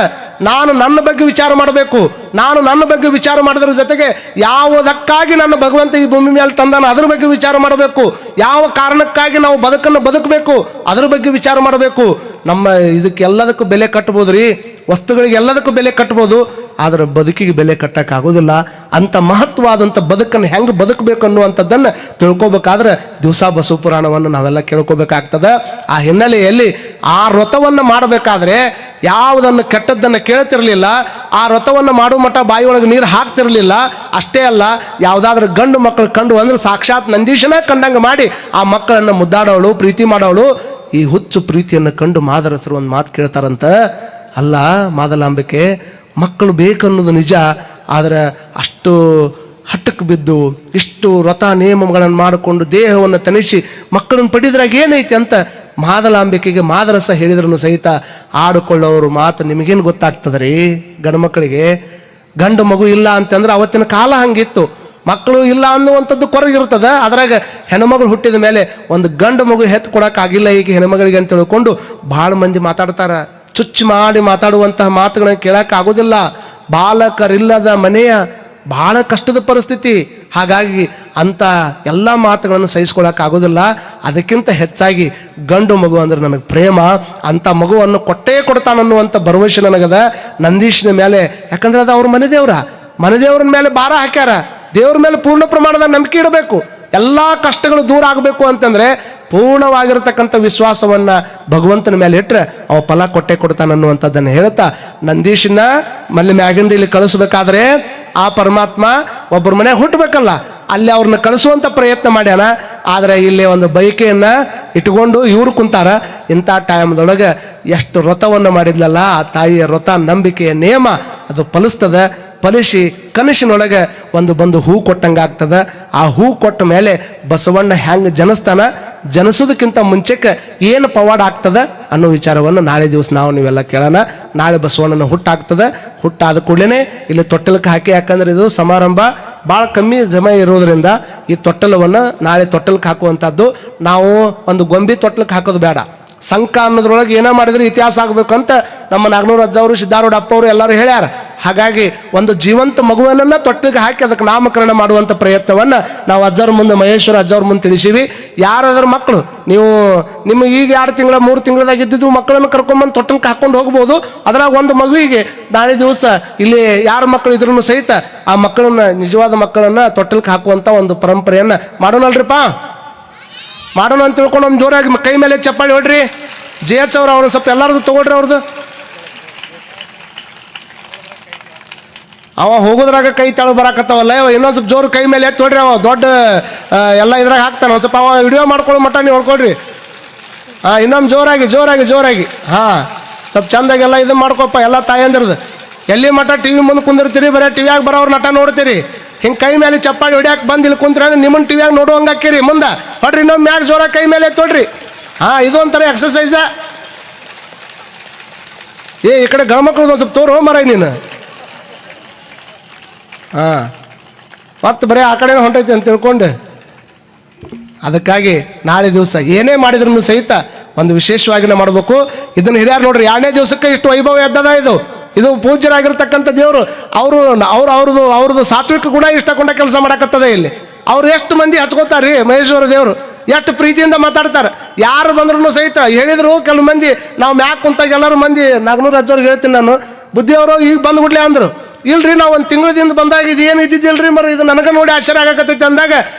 ನಾನು ನನ್ನ ಬಗ್ಗೆ ವಿಚಾರ ಮಾಡಬೇಕು. ನಾನು ನನ್ನ ಬಗ್ಗೆ ವಿಚಾರ ಮಾಡೋದ್ರ ಜೊತೆಗೆ ಯಾವುದಕ್ಕಾಗಿ ನನ್ನ ಭಗವಂತ ಈ ಭೂಮಿ ಮೇಲೆ ತಂದಾನ ಅದ್ರ ಬಗ್ಗೆ ವಿಚಾರ ಮಾಡಬೇಕು. ಯಾವ ಕಾರಣಕ್ಕಾಗಿ ನಾವು ಬದುಕನ್ನು ಬದುಕಬೇಕು ಅದ್ರ ಬಗ್ಗೆ ವಿಚಾರ ಮಾಡಬೇಕು. ನಮ್ಮ ಇದಕ್ಕೆಲ್ಲದಕ್ಕೂ ಬೆಲೆ ಕಟ್ಬೋದ್ರಿ, ವಸ್ತುಗಳಿಗೆ ಎಲ್ಲದಕ್ಕೂ ಬೆಲೆ ಕಟ್ಬೋದು, ಆದರೆ ಬದುಕಿಗೆ ಬೆಲೆ ಕಟ್ಟಕ್ಕಾಗೋದಿಲ್ಲ. ಅಂಥ ಮಹತ್ವವಾದಂಥ ಬದುಕನ್ನು ಹೆಂಗೆ ಬದುಕಬೇಕು ಅನ್ನುವಂಥದ್ದನ್ನು ತಿಳ್ಕೊಬೇಕಾದ್ರೆ ದಿವಸ ಬಸವ ಪುರಾಣವನ್ನು ನಾವೆಲ್ಲ ಕೇಳ್ಕೊಬೇಕಾಗ್ತದೆ. ಆ ಹಿನ್ನೆಲೆಯಲ್ಲಿ ಆ ವ್ರತವನ್ನು ಮಾಡಬೇಕಾದ್ರೆ ಯಾವುದನ್ನು ಕೆಟ್ಟದ್ದನ್ನು ಕೇಳ್ತಿರಲಿಲ್ಲ, ಆ ವ್ರತವನ್ನು ಮಾಡುವ ಮಟ್ಟ ಬಾಯಿಯೊಳಗೆ ನೀರು ಹಾಕ್ತಿರಲಿಲ್ಲ. ಅಷ್ಟೇ ಅಲ್ಲ, ಯಾವುದಾದ್ರೂ ಗಂಡು ಮಕ್ಕಳು ಕಂಡು ಅಂದ್ರೆ ಸಾಕ್ಷಾತ್ ನಂದೀಶನ ಕಂಡಂಗೆ ಮಾಡಿ ಆ ಮಕ್ಕಳನ್ನು ಮುದ್ದಾಡೋಳು, ಪ್ರೀತಿ ಮಾಡೋಳು. ಈ ಹುಚ್ಚು ಪ್ರೀತಿಯನ್ನು ಕಂಡು ಮಾದರಸರು ಒಂದು ಮಾತು ಕೇಳ್ತಾರಂತ, ಅಲ್ಲ ಮಾದಲಾಂಬಿಕೆ, ಮಕ್ಕಳು ಬೇಕನ್ನೋದು ನಿಜ, ಆದರೆ ಅಷ್ಟು ಹಟ್ಟಕ್ಕೆ ಬಿದ್ದು ಇಷ್ಟು ವ್ರತ ನಿಯಮಗಳನ್ನು ಮಾಡಿಕೊಂಡು ದೇಹವನ್ನು ತಣಿಸಿ ಮಕ್ಕಳನ್ನು ಪಡೆದ್ರಾಗ ಏನೈತಿ ಅಂತ ಮಾದಲಾಂಬಿಕೆಗೆ ಮಾದರಸ ಹೇಳಿದ್ರೂ ಸಹಿತ ಆಡಿಕೊಳ್ಳೋರು ಮಾತು ನಿಮಗೇನು ಗೊತ್ತಾಗ್ತದ್ರಿ. ಗಂಡು ಮಕ್ಕಳಿಗೆ ಗಂಡು ಮಗು ಇಲ್ಲ ಅಂತಂದ್ರೆ ಅವತ್ತಿನ ಕಾಲ ಹಂಗಿತ್ತು. ಮಕ್ಕಳು ಇಲ್ಲ ಅನ್ನುವಂಥದ್ದು ಕೊರಗಿರ್ತದೆ. ಅದ್ರಾಗ ಹೆಣ್ಮಗಳು ಹುಟ್ಟಿದ ಮೇಲೆ ಒಂದು ಗಂಡು ಮಗು ಹೆತ್ತು ಕೊಡೋಕ್ಕಾಗಿಲ್ಲ ಈಗ ಹೆಣ್ಮಗಳಿಗೆ ಅಂತ ತಿಳ್ಕೊಂಡು ಭಾಳ ಮಂದಿ ಮಾತಾಡ್ತಾರೆ. ಚುಚ್ಚು ಮಾಡಿ ಮಾತಾಡುವಂತಹ ಮಾತುಗಳನ್ನು ಕೇಳೋಕ್ಕಾಗೋದಿಲ್ಲ. ಬಾಲಕರಿಲ್ಲದ ಮನೆಯ ಬಹಳ ಕಷ್ಟದ ಪರಿಸ್ಥಿತಿ. ಹಾಗಾಗಿ ಅಂಥ ಎಲ್ಲ ಮಾತುಗಳನ್ನು ಸಹಿಸ್ಕೊಳ್ಳೋಕ್ಕಾಗೋದಿಲ್ಲ. ಅದಕ್ಕಿಂತ ಹೆಚ್ಚಾಗಿ ಗಂಡು ಮಗು ಅಂದ್ರೆ ನನಗೆ ಪ್ರೇಮ, ಅಂಥ ಮಗುವನ್ನು ಕೊಟ್ಟೇ ಕೊಡ್ತಾನನ್ನುವಂಥ ಭರವಸೆ ನನಗದ ನಂದೀಶನ ಮೇಲೆ. ಯಾಕಂದ್ರೆ ಅದು ಅವ್ರ ಮನೆದೇವ್ರ ಮೇಲೆ ಭಾರ ಹಾಕ್ಯಾರ. ದೇವ್ರ ಮೇಲೆ ಪೂರ್ಣ ಪ್ರಮಾಣದ ನಂಬಿಕೆ ಇಡಬೇಕು. ಎಲ್ಲ ಕಷ್ಟಗಳು ದೂರ ಆಗಬೇಕು ಅಂತಂದ್ರೆ ಪೂರ್ಣವಾಗಿರತಕ್ಕಂಥ ವಿಶ್ವಾಸವನ್ನು ಭಗವಂತನ ಮೇಲೆ ಇಟ್ಟರೆ ಅವ ಫಲ ಕೊಟ್ಟೆ ಕೊಡ್ತಾನನ್ನುವಂಥದ್ದನ್ನು ಹೇಳ್ತಾ ನಂದೀಶನ ಮಲ್ಲಿ ಮ್ಯಾಗಿಂದ ಇಲ್ಲಿ ಕಳಿಸ್ಬೇಕಾದ್ರೆ ಆ ಪರಮಾತ್ಮ ಒಬ್ಬರ ಮನೆ ಹುಟ್ಟಬೇಕಲ್ಲ, ಅಲ್ಲಿ ಅವ್ರನ್ನ ಕಳಿಸುವಂಥ ಪ್ರಯತ್ನ ಮಾಡ್ಯಾನ. ಆದರೆ ಇಲ್ಲಿ ಒಂದು ಬಯಕೆಯನ್ನು ಇಟ್ಕೊಂಡು ಇವರು ಕುಂತಾರ. ಇಂಥ ಟೈಮ್ದೊಳಗೆ ಎಷ್ಟು ವ್ರತವನ್ನು ಮಾಡಿದ್ಲಲ್ಲ ಆ ತಾಯಿಯ ವ್ರತ, ನಂಬಿಕೆಯ ನಿಯಮ ಅದು ಫಲಿಸ್ತದೆ. ಫಲಿಸಿ ಕನಸಿನೊಳಗೆ ಬಂದು ಹೂ ಕೊಟ್ಟಂಗೆ ಆಗ್ತದೆ. ಆ ಹೂ ಕೊಟ್ಟ ಮೇಲೆ ಬಸವಣ್ಣ ಹೆಂಗೆ ಜನಿಸ್ತಾನ, ಜನಿಸೋದಕ್ಕಿಂತ ಮುಂಚೆಕ್ಕೆ ಏನು ಪವಾಡ ಆಗ್ತದೆ ಅನ್ನೋ ವಿಚಾರವನ್ನು ನಾಳೆ ದಿವಸ ನೀವೆಲ್ಲ ಕೇಳೋಣ. ನಾಳೆ ಬಸವಣ್ಣನ ಹುಟ್ಟಾಗ್ತದೆ. ಹುಟ್ಟಾದ ಕೂಡಲೇ ಇಲ್ಲಿ ತೊಟ್ಟಲಕ್ಕೆ ಹಾಕಿ, ಯಾಕಂದ್ರೆ ಇದು ಸಮಾರಂಭ ಭಾಳ ಕಮ್ಮಿ ಜಮ ಇರೋದ್ರಿಂದ ಈ ತೊಟ್ಟಲವನ್ನು ನಾಳೆ ತೊಟ್ಟಲಕ್ಕೆ ಹಾಕುವಂಥದ್ದು. ನಾವು ಒಂದು ಗೊಂಬಿ ತೊಟ್ಟಲಕ್ಕೆ ಹಾಕೋದು ಬೇಡ. ಸಂಕ ಅನ್ನೋದ್ರೊಳಗೆ ಏನೋ ಮಾಡಿದ್ರೆ ಇತಿಹಾಸ ಆಗಬೇಕಂತ ನಮ್ಮ ನಾಗನೂರು ಅಜ್ಜವರು, ಸಿದ್ದಾರೂಢ ಅಪ್ಪವರು ಎಲ್ಲರೂ ಹೇಳ್ಯಾರ. ಹಾಗಾಗಿ ಒಂದು ಜೀವಂತ ಮಗುವನ್ನ ತೊಟ್ಟಿಗೆ ಹಾಕಿ ಅದಕ್ಕೆ ನಾಮಕರಣ ಮಾಡುವಂಥ ಪ್ರಯತ್ನವನ್ನು ನಾವು ಅಜ್ಜವ್ರ ಮುಂದೆ, ಮಹೇಶ್ವರ ಅಜ್ಜವ್ರ ಮುಂದೆ ತಿಳಿಸೀವಿ. ಯಾರಾದ್ರೂ ಮಕ್ಕಳು ನಿಮಗೆ ಈಗ 2 ತಿಂಗಳ 3 ತಿಂಗಳದಾಗ ಇದ್ದಿದ್ದು ಮಕ್ಕಳನ್ನು ಕರ್ಕೊಂಡ್ಬಂದು ತೊಟ್ಟಲ್ಗೆ ಹಾಕೊಂಡು ಹೋಗ್ಬೋದು. ಅದ್ರಾಗ ಒಂದು ಮಗುವಿಗೆ ನಾಳೆ ದಿವಸ ಇಲ್ಲಿ ಯಾರ ಮಕ್ಕಳು ಇದ್ರೂ ಸಹಿತ ಆ ಮಕ್ಕಳನ್ನ, ನಿಜವಾದ ಮಕ್ಕಳನ್ನ ತೊಟ್ಟಲ್ಗೆ ಹಾಕುವಂಥ ಒಂದು ಪರಂಪರೆಯನ್ನು ಮಾಡೋಣಲ್ರಿಪ್ಪ. ಮಾಡೋಣ ಅಂತ ತಿಳ್ಕೊಂಡು ಒಂದು ಜೋರಾಗಿ ಕೈ ಮೇಲೆ ಚಪ್ಪಾಳಿ ಹೊಡ್ರಿ. JH ಅವ್ರು ಸ್ವಲ್ಪ ಎಲ್ಲರದು ತಗೊಳ್ರಿ. ಅವ್ರದ್ದು ಅವ ಹೋಗೋದ್ರಾಗ ಕೈ ತೆಳು ಬರಾಕತ್ತಾವಲ್ಲ, ಇನ್ನೊಂದು ಸ್ವಲ್ಪ ಜೋರು ಕೈ ಮೇಲೆ ಎತ್ತಿ ಹೊಡ್ರಿ. ಅವ ದೊಡ್ಡ ಎಲ್ಲ ಇದ್ರಾಗ ಹಾಕ್ತಾನೆ. ಒಂದು ಸ್ವಲ್ಪ ಅವ ವಿಡಿಯೋ ಮಾಡ್ಕೊಳ್ಳೋ ಮಟ್ಟ ನೀವು ಹೊಡ್ಕೊಡ್ರಿ. ಇನ್ನೊಮ್ಮೆ ಜೋರಾಗಿ ಸ್ವಲ್ಪ ಚಂದಾಗೆಲ್ಲ ಇದನ್ನು ಮಾಡ್ಕೊಪ್ಪ. ಎಲ್ಲ ತಾಯಂದಿರದು ಎಲ್ಲಿ ಮಟ್ಟ TV ಮುಂದೆ ಕುಂದಿರ್ತೀರಿ, ಬರೀ ಟಿವಿಯಾಗ ಬರೋವ್ರ ನಟ ನೋಡ್ತೀರಿ. ಹಿಂಗೆ ಕೈ ಮೇಲೆ ಚಪ್ಪಾಳಿ ಹೊಡ್ಯಾಕೆ ಬಂದು ಇಲ್ಲಿ ಕುಂತ್ರೆ ಅಂದ್ರೆ ನಿಮ್ಮನ್ನು ಟಿವಿಯಾಗ ನೋಡುವಂಗೆ ಹಾಕಿರಿ. ಮುಂದೆ ಹೊಡ್ರಿ, ಇನ್ನೊಮ್ಮೆ ಮ್ಯಾಗ ಜೋರಾಗಿ ಕೈ ಮೇಲೆ ಎತ್ತೊಡ್ರಿ. ಇದು ಒಂಥರ ಎಕ್ಸಸೈಸ. ಈ ಕಡೆ ಗಣಮಕ್ಳದ್ದು ಒಂದು ಸ್ವಲ್ಪ ತೋರು ಮರ ನೀನು. ಮತ್ತು ಬರೀ ಆ ಕಡೆ ಹೊಂಟೈತಿ ಅಂತ ತಿಳ್ಕೊಂಡು. ಅದಕ್ಕಾಗಿ ನಾಳೆ ದಿವಸ ಏನೇ ಮಾಡಿದ್ರು ಸಹಿತ ಒಂದು ವಿಶೇಷವಾಗಿನ ಮಾಡಬೇಕು. ಇದನ್ನು ಹಿರಿಯರು ನೋಡ್ರಿ, 2ನೇ ದಿವಸಕ್ಕೆ ಇಷ್ಟು ವೈಭವ ಎದ್ದದ. ಇದು ಪೂಜ್ಯರಾಗಿರ್ತಕ್ಕಂಥ ದೇವರು. ಅವ್ರದ್ದು ಸಾತ್ವಿಕ ಗುಣ ಇಷ್ಟಕೊಂಡ ಕೆಲಸ ಮಾಡಕತ್ತದೆ ಇಲ್ಲಿ. ಅವ್ರು ಎಷ್ಟು ಮಂದಿ ಹಚ್ಕೋತಾರೆ ರೀ ಮಹೇಶ್ವರ ದೇವರು, ಎಷ್ಟು ಪ್ರೀತಿಯಿಂದ ಮಾತಾಡ್ತಾರೆ. ಯಾರು ಬಂದ್ರೂ ಸಹಿತ ಹೇಳಿದ್ರು. ಕೆಲವು ಮಂದಿ ನಾವು ಮ್ಯಾಕ್ ಕುಂತಾಗ ಎಲ್ಲರೂ ಮಂದಿ ನಾಗನೂರು ಅಜ್ಜವ್ರಿಗೆ ಹೇಳ್ತೀನಿ ನಾನು, ಬುದ್ಧಿಯವರು ಈಗ ಬಂದ್ಬಿಡ್ಲಿ ಅಂದರು. ಇಲ್ರಿ ನಾವು ಒಂದು ತಿಂಗಳದಿಂದ ಬಂದಾಗ ಇದು ಏನು ಇದ್ದಿದ್ದಿಲ್ರಿ ಮರ, ಇದು ನನಗೆ ನೋಡಿ ಆಶ್ಚರ್ಯ ಆಗಕತ್ತೈತಿ ಅಂದಾಗ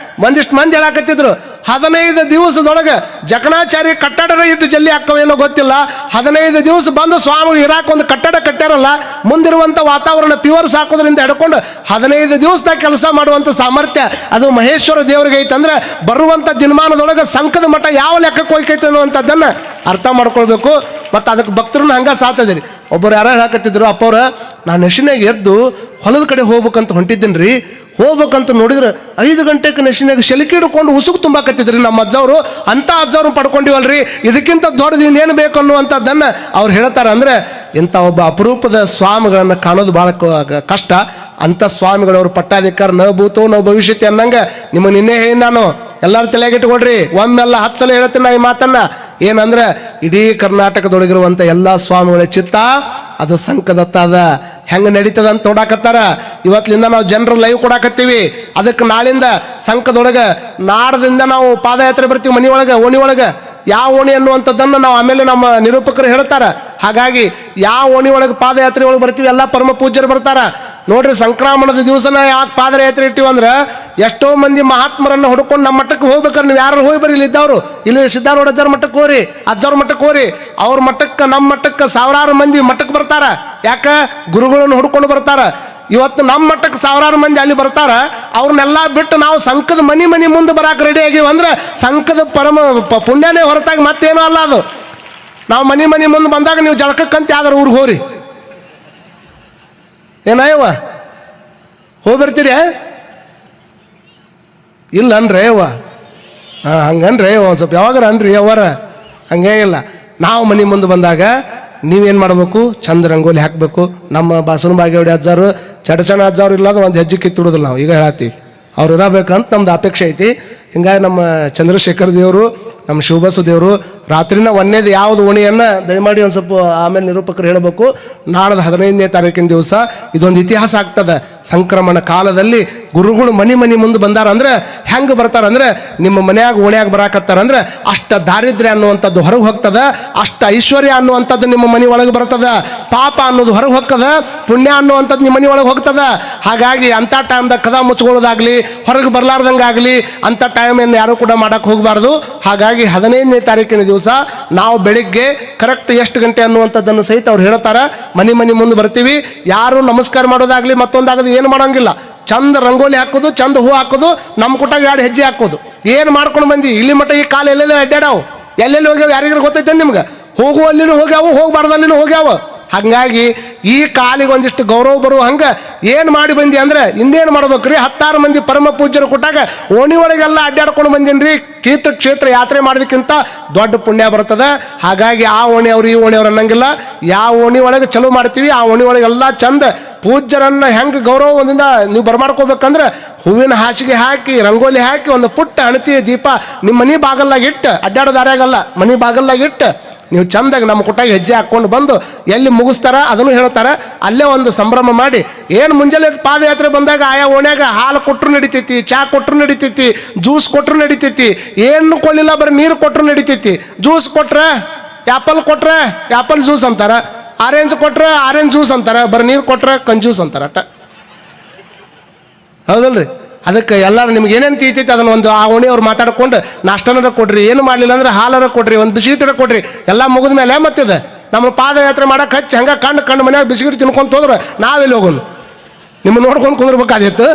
ಒಂದಿಷ್ಟು ಮಂದಿ ಹೇಳಕತ್ತಿದ್ರು. 15 ದಿವಸದೊಳಗೆ ಜಕಣಾಚಾರ್ಯ ಕಟ್ಟಡ ಇಟ್ಟು ಜಲ್ಲಿ ಹಾಕವೇನೋ ಗೊತ್ತಿಲ್ಲ. 15 ದಿವಸ ಬಂದು ಸ್ವಾಮಿಗಳು ಇರಾಕ್ ಒಂದು ಕಟ್ಟಡ ಕಟ್ಟಾರಲ್ಲ, ಮುಂದಿರುವಂಥ ವಾತಾವರಣ ಪ್ಯೂರ್ಸ್ ಹಾಕೋದ್ರಿಂದ ಹಿಡ್ಕೊಂಡು 15 ದಿವಸದಾಗ ಕೆಲಸ ಮಾಡುವಂಥ ಸಾಮರ್ಥ್ಯ ಅದು ಮಹೇಶ್ವರ ದೇವರಿಗೆ ಐತೆ. ಅಂದ್ರೆ ಬರುವಂಥ ದಿನಮಾನದೊಳಗೆ ಸಂಕದ ಮಠ ಯಾವ ಲೆಕ್ಕಕ್ಕೆ ಹೋಯ್ಕೈತೆ ಅನ್ನುವಂಥದ್ದನ್ನು ಅರ್ಥ ಮಾಡ್ಕೊಳ್ಬೇಕು. ಮತ್ತು ಅದಕ್ಕೆ ಭಕ್ತರನ್ನ ಹಂಗೆ ಸಾತದ್ರಿ. ಒಬ್ಬರು ಯಾರು ಹೇಳಕತ್ತಿದ್ರು, ಅಪ್ಪವ್ರ ನಾನು ನೆಶಿನಾಗ ಎದ್ದು ಹೊಲದ ಕಡೆ ಹೋಗ್ಬೇಕಂತ ಹೊಂಟಿದ್ದೀನಿ ರೀ. ಹೋಗ್ಬೇಕಂತ ನೋಡಿದ್ರೆ 5 ಗಂಟೆಗೆ ನೆಶಿನಾಗ ಶೆಲಿಕೆ ಹಿಡ್ಕೊಂಡು ಉಸುಕು ತುಂಬಾಕತ್ತಿದ್ರಿ ನಮ್ಮ ಅಜ್ಜವರು. ಅಂಥ ಅಜ್ಜವ್ರು ಪಡ್ಕೊಂಡಿವಲ್ರಿ, ಇದಕ್ಕಿಂತ ದೊಡ್ಡದು ಇನ್ನೇನು ಬೇಕು ಅನ್ನುವಂಥದ್ದನ್ನು ಅವ್ರು ಹೇಳ್ತಾರೆ. ಅಂದರೆ ಇಂಥ ಒಬ್ಬ ಅಪರೂಪದ ಸ್ವಾಮಿಗಳನ್ನು ಕಾಣೋದು ಭಾಳ ಕಷ್ಟ. ಅಂಥ ಸ್ವಾಮಿಗಳವರು ಪಟ್ಟಾಧಿಕಾರ ನ ಭೂತೋ ನ ಭವಿಷ್ಯತಿ ಅನ್ನಂಗೆ ನಿಮಗೆ ನಿನ್ನೆ ಹೇಳಿ ನಾನು ಎಲ್ಲರೂ ತಲೆಯಾಗಿಟ್ಕೊಳ್ರಿ. ಒಮ್ಮೆಲ್ಲ 10 ಸಲ ಹೇಳ್ತೀನಿ ನಾ ಈ ಮಾತನ್ನ. ಏನಂದ್ರೆ ಇಡೀ ಕರ್ನಾಟಕದೊಳಗಿರುವಂಥ ಎಲ್ಲ ಸ್ವಾಮಿಗಳ ಚಿತ್ತ ಅದು ಸಂಕದತ್ತ ಅದ. ಹೆಂಗೆ ನಡೀತದ ಅಂತ ನೋಡಾಕತ್ತಾರ. ಇವತ್ತಿನಿಂದ ನಾವು ಜನರು ಲೈವ್ ಕೊಡಾಕತ್ತೀವಿ. ಅದಕ್ಕೆ ನಾಳಿಂದ ಸಂಕದೊಳಗೆ ನಾಡದಿಂದ ನಾವು ಪಾದಯಾತ್ರೆ ಬರ್ತೀವಿ ಮನೆ ಒಳಗೆ, ಓಣಿ ಒಳಗೆ. ಯಾವ ಓಣಿ ಅನ್ನುವಂಥದ್ದನ್ನು ನಾವು ಆಮೇಲೆ ನಮ್ಮ ನಿರೂಪಕರು ಹೇಳ್ತಾರೆ. ಹಾಗಾಗಿ ಯಾವ ಓಣಿ ಒಳಗೆ ಪಾದಯಾತ್ರೆ ಒಳಗೆ ಬರ್ತೀವಿ ಎಲ್ಲ ಪರಮ ಪೂಜ್ಯರು ಬರ್ತಾರ. ನೋಡ್ರಿ, ಸಂಕ್ರಮಣದ ದಿವಸನ ಯಾಕೆ ಪಾದಯಾತ್ರೆ ಇಟ್ಟಿವಂದ್ರೆ ಎಷ್ಟೋ ಮಂದಿ ಮಹಾತ್ಮರನ್ನು ಹುಡ್ಕೊಂಡು ನಮ್ಮ ಮಟ್ಟಕ್ಕೆ ಹೋಗ್ಬೇಕಾದ್ರೆ ನೀವು ಯಾರು ಹೋಗಿ ಬರ್ರಿ. ಇಲ್ಲಿದ್ದವರು ಇಲ್ಲಿ ಸಿದ್ಧಾರೂಢ ಅಜ್ಜರ ಮಟ್ಟಕ್ಕೆ ಹೋಗ್ರಿ, ಅಜ್ಜವ್ರ ಮಟ್ಟಕ್ಕೆ ಹೋಗ್ರಿ. ಅವ್ರ ಮಟ್ಟಕ್ಕೆ ನಮ್ಮ ಮಟ್ಟಕ್ಕೆ ಸಾವಿರಾರು ಮಂದಿ ಮಟ್ಟಕ್ಕೆ ಬರ್ತಾರ. ಯಾಕೆ? ಗುರುಗಳನ್ನು ಹುಡ್ಕೊಂಡು ಬರ್ತಾರ. ಇವತ್ತು ನಮ್ಮ ಮಟ್ಟಕ್ಕೆ ಸಾವಿರಾರು ಮಂದಿ ಅಲ್ಲಿ ಬರ್ತಾರ. ಅವ್ರನ್ನೆಲ್ಲ ಬಿಟ್ಟು ನಾವು ಸಂಕದ ಮನಿ ಮುಂದೆ ಬರಾಕ ರೆಡಿ ಆಗಿವಿ ಅಂದ್ರೆ ಸಂಕದ ಪರಮ ಪುಣ್ಯನೇ ಹೊರತಾಗಿ ಮತ್ತೇನೂ ಅಲ್ಲ ಅದು. ನಾವು ಮನಿ ಮುಂದೆ ಬಂದಾಗ ನೀವು ಜಳಕಕ್ಕಂತ ಯಾವ್ದಾರು ಊರಿಗೆ ಹೋಗ್ರಿ. ಏನಯ್ಯವ್ವ ಹೋಗಿ ಬರ್ತೀರಿ? ಇಲ್ಲ ಅನ್ರಿ ಅವ್ವ. ಹಂಗನ್ರಿ ಒಂದು ಸ್ವಲ್ಪ ಯಾವಾಗಾರ ಅನ್ರಿ ಅವರ. ಹಂಗೇ ಇಲ್ಲ. ನಾವು ಮನೆ ಮುಂದೆ ಬಂದಾಗ ನೀವೇನು ಮಾಡಬೇಕು? ಚಂದ ರಂಗೋಲಿ ಹಾಕಬೇಕು. ನಮ್ಮ ಬಾಸನ ಬಾಗೇವಾಡಿ ಅಜ್ಜಾರು ಚಡಚಣ ಅಜ್ಜಾರು ಇಲ್ಲದ ಒಂದು ಹೆಜ್ಜೆ ಕಿತ್ತಿಡೋದಿಲ್ಲ ನಾವು. ಈಗ ಹೇಳತ್ತೀವಿ ಅವ್ರು ಇರಬೇಕಂತ ನಮ್ದು ಅಪೇಕ್ಷೆ ಐತಿ. ಹಿಂಗಾಗಿ ನಮ್ಮ ಚಂದ್ರಶೇಖರ್ ದೇವರು, ನಮ್ಮ ಶಿವಬಸು ದೇವರು ರಾತ್ರಿನ ಒಂದೇದು ಯಾವುದು ಓಣಿಯನ್ನು ದಯಮಾಡಿ ಒಂದು ಸ್ವಲ್ಪ ಆಮೇಲೆ ನಿರೂಪಕರು ಹೇಳಬೇಕು. ನಾಳೆ 15ನೇ ತಾರೀಕಿನ ದಿವಸ ಇದೊಂದು ಇತಿಹಾಸ ಆಗ್ತದೆ. ಸಂಕ್ರಮಣ ಕಾಲದಲ್ಲಿ ಗುರುಗಳು ಮನೆ ಮುಂದೆ ಬಂದಾರ ಅಂದ್ರೆ ಹೆಂಗೆ ಬರ್ತಾರಂದ್ರೆ ನಿಮ್ಮ ಮನ್ಯಾಗ ಓಣ್ಯಾಗ ಬರಾಕತ್ತಾರಂದ್ರೆ ಅಷ್ಟ ದಾರಿದ್ರ್ಯ ಅನ್ನುವಂಥದ್ದು ಹೊರಗೆ ಹೋಗ್ತದ, ಅಷ್ಟ ಐಶ್ವರ್ಯ ಅನ್ನುವಂಥದ್ದು ನಿಮ್ಮ ಮನೆ ಒಳಗೆ ಬರ್ತದ, ಪಾಪ ಅನ್ನೋದು ಹೊರಗೆ ಹೋಗ್ತದ, ಪುಣ್ಯ ಅನ್ನುವಂಥದ್ದು ನಿಮ್ಮ ಮನೆ ಒಳಗೆ ಹೋಗ್ತದ. ಹಾಗಾಗಿ ಅಂಥ ಟೈಮ್ದಾಗ ಕದ ಮುಚ್ಕೊಳ್ಳೋದಾಗ್ಲಿ ಹೊರಗೆ ಬರ್ಲಾರ್ದಂಗಾಗಲಿ ಅಂಥ ಟೈಮನ್ನು ಯಾರು ಕೂಡ ಮಾಡಕ್ಕೆ ಹೋಗಬಾರ್ದು. ಹಾಗಾಗಿ 15ನೇ ತಾರೀಕಿನ ದಿವಸ ನಾವು ಬೆಳಿಗ್ಗೆ ಕರೆಕ್ಟ್ ಎಷ್ಟು ಗಂಟೆ ಅನ್ನುವಂಥದ್ದನ್ನು ಸಹಿತ ಅವ್ರು ಹೇಳ್ತಾರೆ. ಮನೆ ಮುಂದೆ ಬರ್ತೀವಿ. ಯಾರು ನಮಸ್ಕಾರ ಮಾಡೋದಾಗ್ಲಿ ಮತ್ತೊಂದಾಗದು ಏನು ಮಾಡೋಂಗಿಲ್ಲ. ಚಂದ ರಂಗೋಲಿ ಹಾಕೋದು, ಚಂದ ಹೂ ಹಾಕೋದು, ನಮ್ಮ ಕುಟಾಗ 2 ಹೆಜ್ಜೆ ಹಾಕೋದು. ಏನು ಮಾಡ್ಕೊಂಡು ಬಂದಿ ಇಲ್ಲಿ ಮಟ್ಟ ಈ ಕಾಲು ಎಲ್ಲೆಲ್ಲಿ ಅಡ್ಡಾಡವು, ಎಲ್ಲೆಲ್ಲಿ ಹೋಗ್ಯಾವ ಯಾರಿಗಾರು ಗೊತ್ತೈತೆ ನಿಮ್ಗೆ? ಹೋಗುವಲ್ಲಿನೂ ಹೋಗ್ಯಾವು, ಹೋಗ್ಬಾರ್ದಲ್ಲಿನೂ ಹೋಗ್ಯಾವ. ಹಾಗಾಗಿ ಈ ಕಾಲಿಗೆ ಒಂದಿಷ್ಟು ಗೌರವ ಬರುವ ಹಂಗೆ ಏನು ಮಾಡಿ ಬಂದಿ ಅಂದ್ರೆ ಇನ್ನೇನು ಮಾಡ್ಬೇಕ್ರಿ? 16 ಮಂದಿ ಪರಮ ಪೂಜ್ಯರು ಕೊಟ್ಟಾಗ ಓಣಿ ಒಳಗೆಲ್ಲ ಅಡ್ಡಾಡ್ಕೊಂಡು ಬಂದಿನ್ರಿ. ಕ್ಷೇತ್ರ ಯಾತ್ರೆ ಮಾಡೋದಕ್ಕಿಂತ ದೊಡ್ಡ ಪುಣ್ಯ ಬರ್ತದೆ. ಹಾಗಾಗಿ ಆ ಓಣಿಯವ್ರು ಈ ಓಣಿಯವ್ರು ಅನ್ನಂಗಿಲ್ಲ. ಯಾವ ಓಣಿ ಒಳಗೆ ಚಲೋ ಮಾಡ್ತೀವಿ ಆ ಓಣಿ ಒಳಗೆಲ್ಲ ಚಂದ ಪೂಜ್ಯರನ್ನು ಹೆಂಗೆ ಗೌರವದಿಂದ ನೀವು ಬರ್ಮಾಡ್ಕೋಬೇಕಂದ್ರೆ ಹೂವಿನ ಹಾಸಿಗೆ ಹಾಕಿ ರಂಗೋಲಿ ಹಾಕಿ ಒಂದು ಪುಟ್ಟ ಹಣತಿ ದೀಪ ನಿಮ್ಮ ಮನೆ ಬಾಗಲ್ಲಾಗ ಇಟ್ಟು, ಅಡ್ಡಾಡೋದಾರ್ಯಾಗಲ್ಲ ಮನೆ ಬಾಗಲ್ಲಾಗ ಇಟ್ಟು ನೀವು ಚಂದಾಗಿ ನಮ್ಮ ಕುಟ್ಟಾಗಿ ಹೆಜ್ಜೆ ಹಾಕ್ಕೊಂಡು ಬಂದು ಎಲ್ಲಿ ಮುಗಿಸ್ತಾರ ಅದನ್ನು ಹೇಳ್ತಾರೆ. ಅಲ್ಲೇ ಒಂದು ಸಂಭ್ರಮ ಮಾಡಿ ಏನು ಮುಂಜಾನೆ ಪಾದಯಾತ್ರೆ ಬಂದಾಗ ಆಯಾ ಓಣ್ಯಾಗ ಹಾಲು ಕೊಟ್ಟರು ನಡಿತೈತಿ, ಚಹಾ ಕೊಟ್ಟರು ನಡಿತೈತಿ, ಜ್ಯೂಸ್ ಕೊಟ್ಟರು ನಡಿತೈತಿ. ಏನು ಕೊಳ್ಳಿಲ್ಲ ಬರೀ ನೀರು ಕೊಟ್ಟರು ನಡಿತೈತಿ. ಜ್ಯೂಸ್ ಕೊಟ್ರೆ ಆ್ಯಪಲ್ ಕೊಟ್ರೆ ಆ್ಯಪಲ್ ಜ್ಯೂಸ್ ಅಂತಾರೆ, ಆರೆಂಜ್ ಕೊಟ್ರೆ ಆರೆಂಜ್ ಜ್ಯೂಸ್ ಅಂತಾರೆ, ಬರೀ ನೀರು ಕೊಟ್ರೆ ಕಂಜ್ಯೂಸ್ ಅಂತಾರೆ ಅಟ್ಟ. ಹೌದಲ್ರಿ? ಅದಕ್ಕೆ ಎಲ್ಲರೂ ನಿಮ್ಗೆ ಏನೇನು ತೀತೈತಿ ಅದನ್ನು ಒಂದು ಆ ಓಣಿಯವ್ರು ಮಾತಾಡ್ಕೊಂಡು ನಾಷ್ಟನರ ಕೊಡ್ರಿ, ಏನು ಮಾಡಲಿಲ್ಲ ಅಂದ್ರೆ ಹಾಲರ ಕೊಡ್ರಿ, ಒಂದು ಬಿಸ್ಕಿಟರ ಕೊಡ್ರಿ. ಎಲ್ಲ ಮುಗಿದ ಮೇಲೆ ಮತ್ತಿದೆ ನಮ್ಮ ಪಾದಯಾತ್ರೆ ಮಾಡಕ್ಕೆ ಹಚ್ಚಿ ಹಂಗೆ ಕಣ್ಣು ಮನ್ಯಾಗ ಬಿಸ್ಕಿಟ್ ತಿನ್ಕೊಂತ ಹೋದ್ರೆ ನಾವೆಲ್ಲಿ ಹೋಗೋನು? ನಿಮ್ಮ ನೋಡ್ಕೊಂಡು ಕುಂದಿರ್ಬೇಕಾದಿತ್ತು.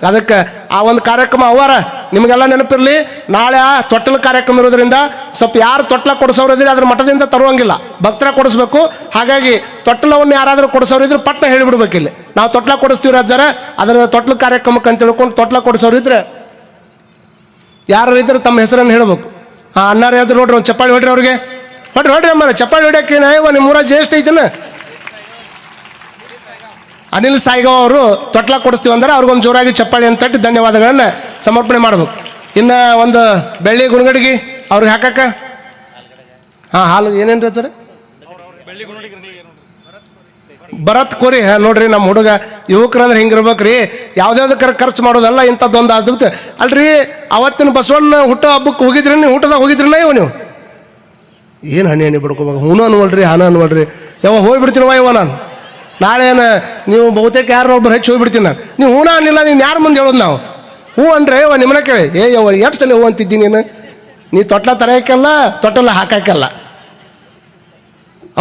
ಅದಕ್ಕೆ ಆ ಒಂದು ಕಾರ್ಯಕ್ರಮ ಅವರ ನಿಮಗೆಲ್ಲ ನೆನಪಿರಲಿ. ನಾಳೆ ತೊಟ್ಟಲ ಕಾರ್ಯಕ್ರಮ ಇರೋದ್ರಿಂದ ಸ್ವಲ್ಪ ಯಾರು ತೊಟ್ಲ ಕೊಡಿಸೋರಿದ್ರೆ ಅದ್ರ ಮಠದಿಂದ ತರುವಂಗಿಲ್ಲ, ಭಕ್ತರ ಕೊಡಿಸ್ಬೇಕು. ಹಾಗಾಗಿ ತೊಟ್ಟಲವನ್ನು ಯಾರಾದರೂ ಕೊಡಿಸೋರಿದ್ರೆ ಪಟ್ಟ ಹೇಳಿಬಿಡ್ಬೇಕಿಲ್ಲ, ನಾವು ತೊಟ್ಲ ಕೊಡಿಸ್ತೀವಿ ರಾಜ್ಯರ ಅದರ ತೊಟ್ಲ ಕಾರ್ಯಕ್ರಮಕ್ಕೆ ಅಂತ ತಿಳ್ಕೊಂಡು ತೊಟ್ಲ ಕೊಡಿಸೋರಿದ್ರೆ ಯಾರು ಇದ್ರೆ ತಮ್ಮ ಹೆಸರನ್ನು ಹೇಳಬೇಕು. ಅಣ್ಣಾರು ಯಾವ್ದು ನೋಡ್ರಿ ಒಂದು ಚಪ್ಪಾಳಿ ಹೊಡ್ರಿ ಅವ್ರಿಗೆ, ಹೊಡ್ರಿ ಅಮ್ಮ ಚಪ್ಪಾಳಿ ಹೊಡ್ಯಕ್ಕೆ ನಿಮ್ಮ ಊರಾಗ ಜ್ಯೇಷ್ಠ ಐತನ ಅನಿಲ್ ಸಾಯಿಗಾವ್ ಅವರು ತೊಟ್ಲ ಕೊಡಿಸ್ತೀವಿ ಅಂದ್ರೆ ಅವ್ರಿಗೊಂದು ಜೋರಾಗಿ ಚಪ್ಪಾಳಿ ಅಂತ ತಟ್ಟಿ ಧನ್ಯವಾದಗಳನ್ನು ಸಮರ್ಪಣೆ ಮಾಡಬೇಕು. ಇನ್ನು ಒಂದು ಬೆಳ್ಳಿ ಗುಣಗಡಿಗೆ ಅವ್ರಿಗೆ ಹಾಕಕ್ಕ ಹಾಲು ಏನೇನು ಹೇಳ್ತಾರೆ ಭರತ್ ಕೋರಿ ನೋಡ್ರಿ. ನಮ್ಮ ಹುಡುಗ ಯುವಕರಂದ್ರೆ ಹಿಂಗಿರ್ಬೇಕ್ರಿ, ಯಾವ್ದಾವ್ದಕ್ಕಾರ ಖರ್ಚು ಮಾಡೋದಲ್ಲ ಇಂಥದ್ದೊಂದು ಆಗುತ್ತೆ ಅಲ್ರಿ. ಅವತ್ತಿನ ಬಸವಣ್ಣ ಹುಟ್ಟೋ ಹಬ್ಬಕ್ಕೆ ಹೋಗಿದ್ರಿ ನೀವು, ಊಟದಾಗ ಹೋಗಿದ್ರಿನ ಇವ ನೀವು? ಏನು ಹಣಿ ಬಿಡ್ಕೋಬೇಕು, ಹೂನು ಅನ್ವಲ್ರಿ ಹಾನ ಅನ್ವಲ್ರಿ. ಯಾವ ಹೋಗ್ಬಿಡ್ತೀನವ ಇವ ನಾನು ನಾಳೆ ನೀವು ಬಹುತೇಕ ಯಾರು ಒಬ್ಬರು ಹೆಚ್ಚು ಹೋಗ್ಬಿಡ್ತೀನಿ ನಾನು. ನೀವು ಹೂನ ಅನ್ನಿಲ್ಲ, ನೀನು ಯಾರು ಮುಂದೆ ಹೇಳೋದು ನಾವು ಹೂ ಅಂದ್ರೆ ಇವ ನಿಮ್ಮನ್ನ ಕೇಳಿ ಯವ್ವ ಎಷ್ಟು ಸಲ ಹೂ ಅಂತಿದ್ದೀನಿ ನೀ ತೊಟ್ಲ ತರಕ್ಕೆಲ್ಲ ತೊಟ್ಟಲ್ಲ ಹಾಕಲ್ಲ.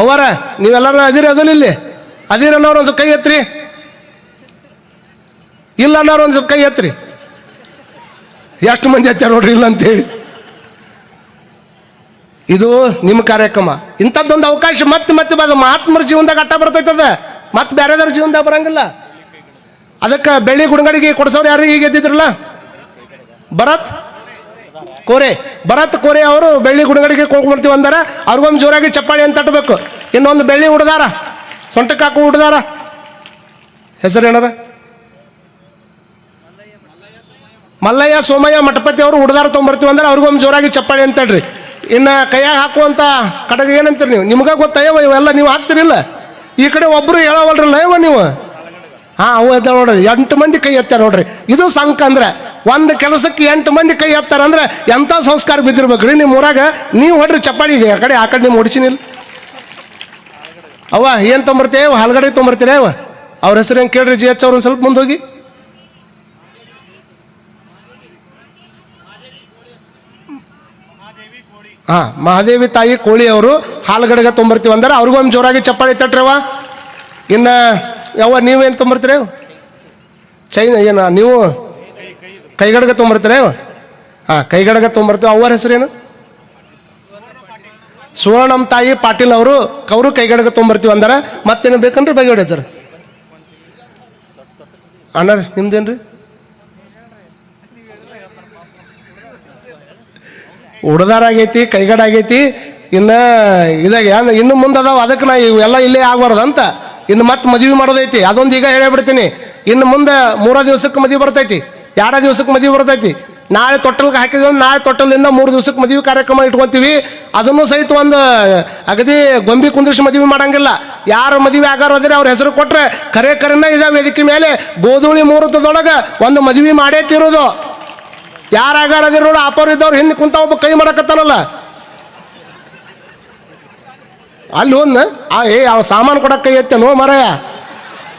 ಅವರ ನೀವೆಲ್ಲರೂ ಅದಿರಿ ಅದಲ್ಲ ಇಲ್ಲಿ ಅದಿರ ಅನ್ನೋರು ಒಂದು ಸ್ವಲ್ಪ ಕೈ ಎತ್ರಿ, ಇಲ್ಲ ಅನ್ನೋರು ಒಂದು ಸ್ವಲ್ಪ ಕೈ ಎತ್ರಿ. ಎಷ್ಟು ಮಂದಿ ಹಚ್ಚಾರ ನೋಡ್ರಿ ಇಲ್ಲ ಅಂತೇಳಿ. ಇದು ನಿಮ್ಮ ಕಾರ್ಯಕ್ರಮ. ಇಂಥದ್ದೊಂದು ಅವಕಾಶ ಮತ್ತೆ ಮತ್ತೆ ಮಹಾತ್ಮರ ಜೀವನದಾಗ ಅಟ್ಟ ಬರ್ತೈತದ, ಮತ್ತೆ ಬೇರೆದವ್ರ ಜೀವನದಾಗ ಬರಂಗಿಲ್ಲ. ಅದಕ್ಕೆ ಬೆಳ್ಳಿ ಗುಣಗಡಿಗೆ ಕೊಡ್ಸೋರು ಯಾರು ಈಗ ಎದ್ದಿದ್ರಲ್ಲ, ಭರತ್ ಕೋರೆ ಅವರು ಬೆಳ್ಳಿ ಗುಣಗಡಿಗೆ ಕೊಂಡ್ಬರ್ತೀವಿ ಅಂದಾರ. ಅವ್ರಿಗೊಮ್ಮೆ ಜೋರಾಗಿ ಚಪ್ಪಾಳಿ ಅಂತ ತಟ್ಟಬೇಕು. ಇನ್ನೊಂದು ಬೆಳ್ಳಿ ಹುಡ್ದಾರ, ಸೊಂಟಕ್ಕೆ ಹಾಕು ಹುಡ್ದಾರ, ಹೆಸರು ಏನಾರ ಮಲ್ಲಯ್ಯ ಸೋಮಯ್ಯ ಮಠಪತಿ ಅವರು ಹುಡ್ದಾರ ತೊಗೊಂಬರ್ತೀವಿ ಅಂದ್ರೆ ಅವ್ರಿಗೊಮ್ಮೆ ಜೋರಾಗಿ ಚಪ್ಪಾಳಿ ಅಂತ ಹೇಳ್ರಿ. ಇನ್ನು ಕೈಯಾಗ ಹಾಕುವಂಥ ಕಡೆಗೆ ಏನಂತೀರಿ ನೀವು? ನಿಮ್ಗೆ ಗೊತ್ತಾಯವ ಇವೆಲ್ಲ ನೀವು ಹಾಕ್ತಿರಿಲ್ಲ. ಈ ಕಡೆ ಒಬ್ಬರು ಹೇಳವಲ್ರಲ್ಲ ಇವ ನೀವು. ಹಾಂ, ಅವು ಎದ್ದ ನೋಡ್ರಿ, 8 ಮಂದಿ ಕೈ ಎತ್ತಾರ ನೋಡ್ರಿ. ಇದು ಸಂಕ ಅಂದ್ರೆ ಒಂದು ಕೆಲಸಕ್ಕೆ 8 ಮಂದಿ ಕೈ ಎತ್ತಾರ ಅಂದ್ರೆ ಎಂಥ ಸಂಸ್ಕಾರ ಬಿದ್ದಿರ್ಬೇಕ್ರಿ ನಿಮ್ಮ ಊರಾಗ. ನೀವು ಹೊಡ್ರಿ ಚಪ್ಪಾಳಿಗೆ, ಆ ಕಡೆ ನೀವು ಹೊಡಿಸಿನಿಲ್ಲ. ಅವ್ವ ಏನು ತೊಂಬರ್ತೇವ? ಹಲ್ಗಡೆ ತೊಂಬರ್ತೀರ ಅವ. ಅವ್ರ ಹೆಸರು ಏನು ಕೇಳ್ರಿ, ಜಿ ಎಚ್ ಅವ್ರನ್ನ ಸ್ವಲ್ಪ ಮುಂದೆ ಹೋಗಿ. ಹಾಂ, ಮಹಾದೇವಿ ತಾಯಿ ಕೋಳಿ ಅವರು ಹಾಲ್ಗಡೆಗೆ ತೊಂಬರ್ತೀವಿ ಅಂದ್ರೆ ಅವ್ರಿಗೊಂದು ಜೋರಾಗಿ ಚಪ್ಪಾಳಿ ತಟ್ರವ. ಇನ್ನು ಯಾವ ನೀವೇನು ತೊಂಬರ್ತೀರ? ಏನು ನೀವು ಕೈಗಡಗ ತೊಂಬರ್ತೀರ? ಹಾಂ, ಕೈಗಡಗ ತೊಂಬರ್ತೀವಿ. ಅವ್ರ ಹೆಸರೇನು? ಸುವರ್ಣಮ್ಮ ತಾಯಿ ಪಾಟೀಲ್ ಅವರು ಕೈಗಡಗ ತೊಂಬರ್ತೀವಿ ಅಂದ್ರೆ ಮತ್ತೇನು ಬೇಕನ್ರಿ ಬಗೆ ಹೊಡಿತಾರ. ಅಣ್ಣ ನಿಮ್ದೇನ್ರಿ? ಉಡ್ದಾರಾಗೈತಿ, ಕೈಗಡ ಆಗೈತಿ. ಇನ್ನು ಇನ್ನು ಮುಂದೆ ಅದಾವ. ಅದಕ್ಕೆ ನಾ ಇವೆಲ್ಲ ಇಲ್ಲೇ ಆಗ್ಬಾರ್ದಂತ ಇನ್ನು ಮತ್ತೆ ಮದುವೆ ಮಾಡೋದೈತಿ. ಅದೊಂದು ಈಗ ಹೇಳಿಬಿಡ್ತೀನಿ. ಇನ್ನು ಮುಂದೆ 3 ದಿವಸಕ್ಕೆ ಮದುವೆ ಬರ್ತೈತಿ, 2 ದಿವಸಕ್ಕೆ ಮದುವೆ ಬರ್ತೈತಿ. ನಾಳೆ ತೊಟ್ಟಲ್ಗೆ ಹಾಕಿದ್ವಿ, ನಾಳೆ ತೊಟ್ಟಲಿಂದ 3 ದಿವಸಕ್ಕೆ ಮದುವೆ ಕಾರ್ಯಕ್ರಮ ಇಟ್ಕೊತೀವಿ. ಅದನ್ನು ಸಹಿತ ಒಂದು ಅಗದಿ ಗೊಂಬಿ ಕುಂದ್ರಿಸಿ ಮದುವೆ ಮಾಡಂಗಿಲ್ಲ. ಯಾರು ಮದುವೆ ಆಗಾರೋದ್ರೆ ಅವ್ರ ಹೆಸರು ಕೊಟ್ರೆ ಕರೆನ ಇದೇ ವೇದಿಕೆ ಮೇಲೆ ಗೋಧೂಳಿ ಮುಹೂರ್ತದೊಳಗೆ ಒಂದು ಮದುವೆ ಮಾಡೇ ತಿರೋದು. ಯಾರು ಆಗಾರದಿರ ನೋಡು, ಅಪ್ಪರು ಇದ್ದವ್ರು ಹಿಂದೆ ಕುಂತ ಒಬ್ಬ ಕೈ ಮಾಡಕತ್ತಾನಲ್ಲ ಅಲ್ಲಿ ಒಂದು ಅವ ಸಾಮಾನು ಕೊಡಕ್ಕೆ ಕೈ ಎತ್ತೇನೋ ಮರಯ,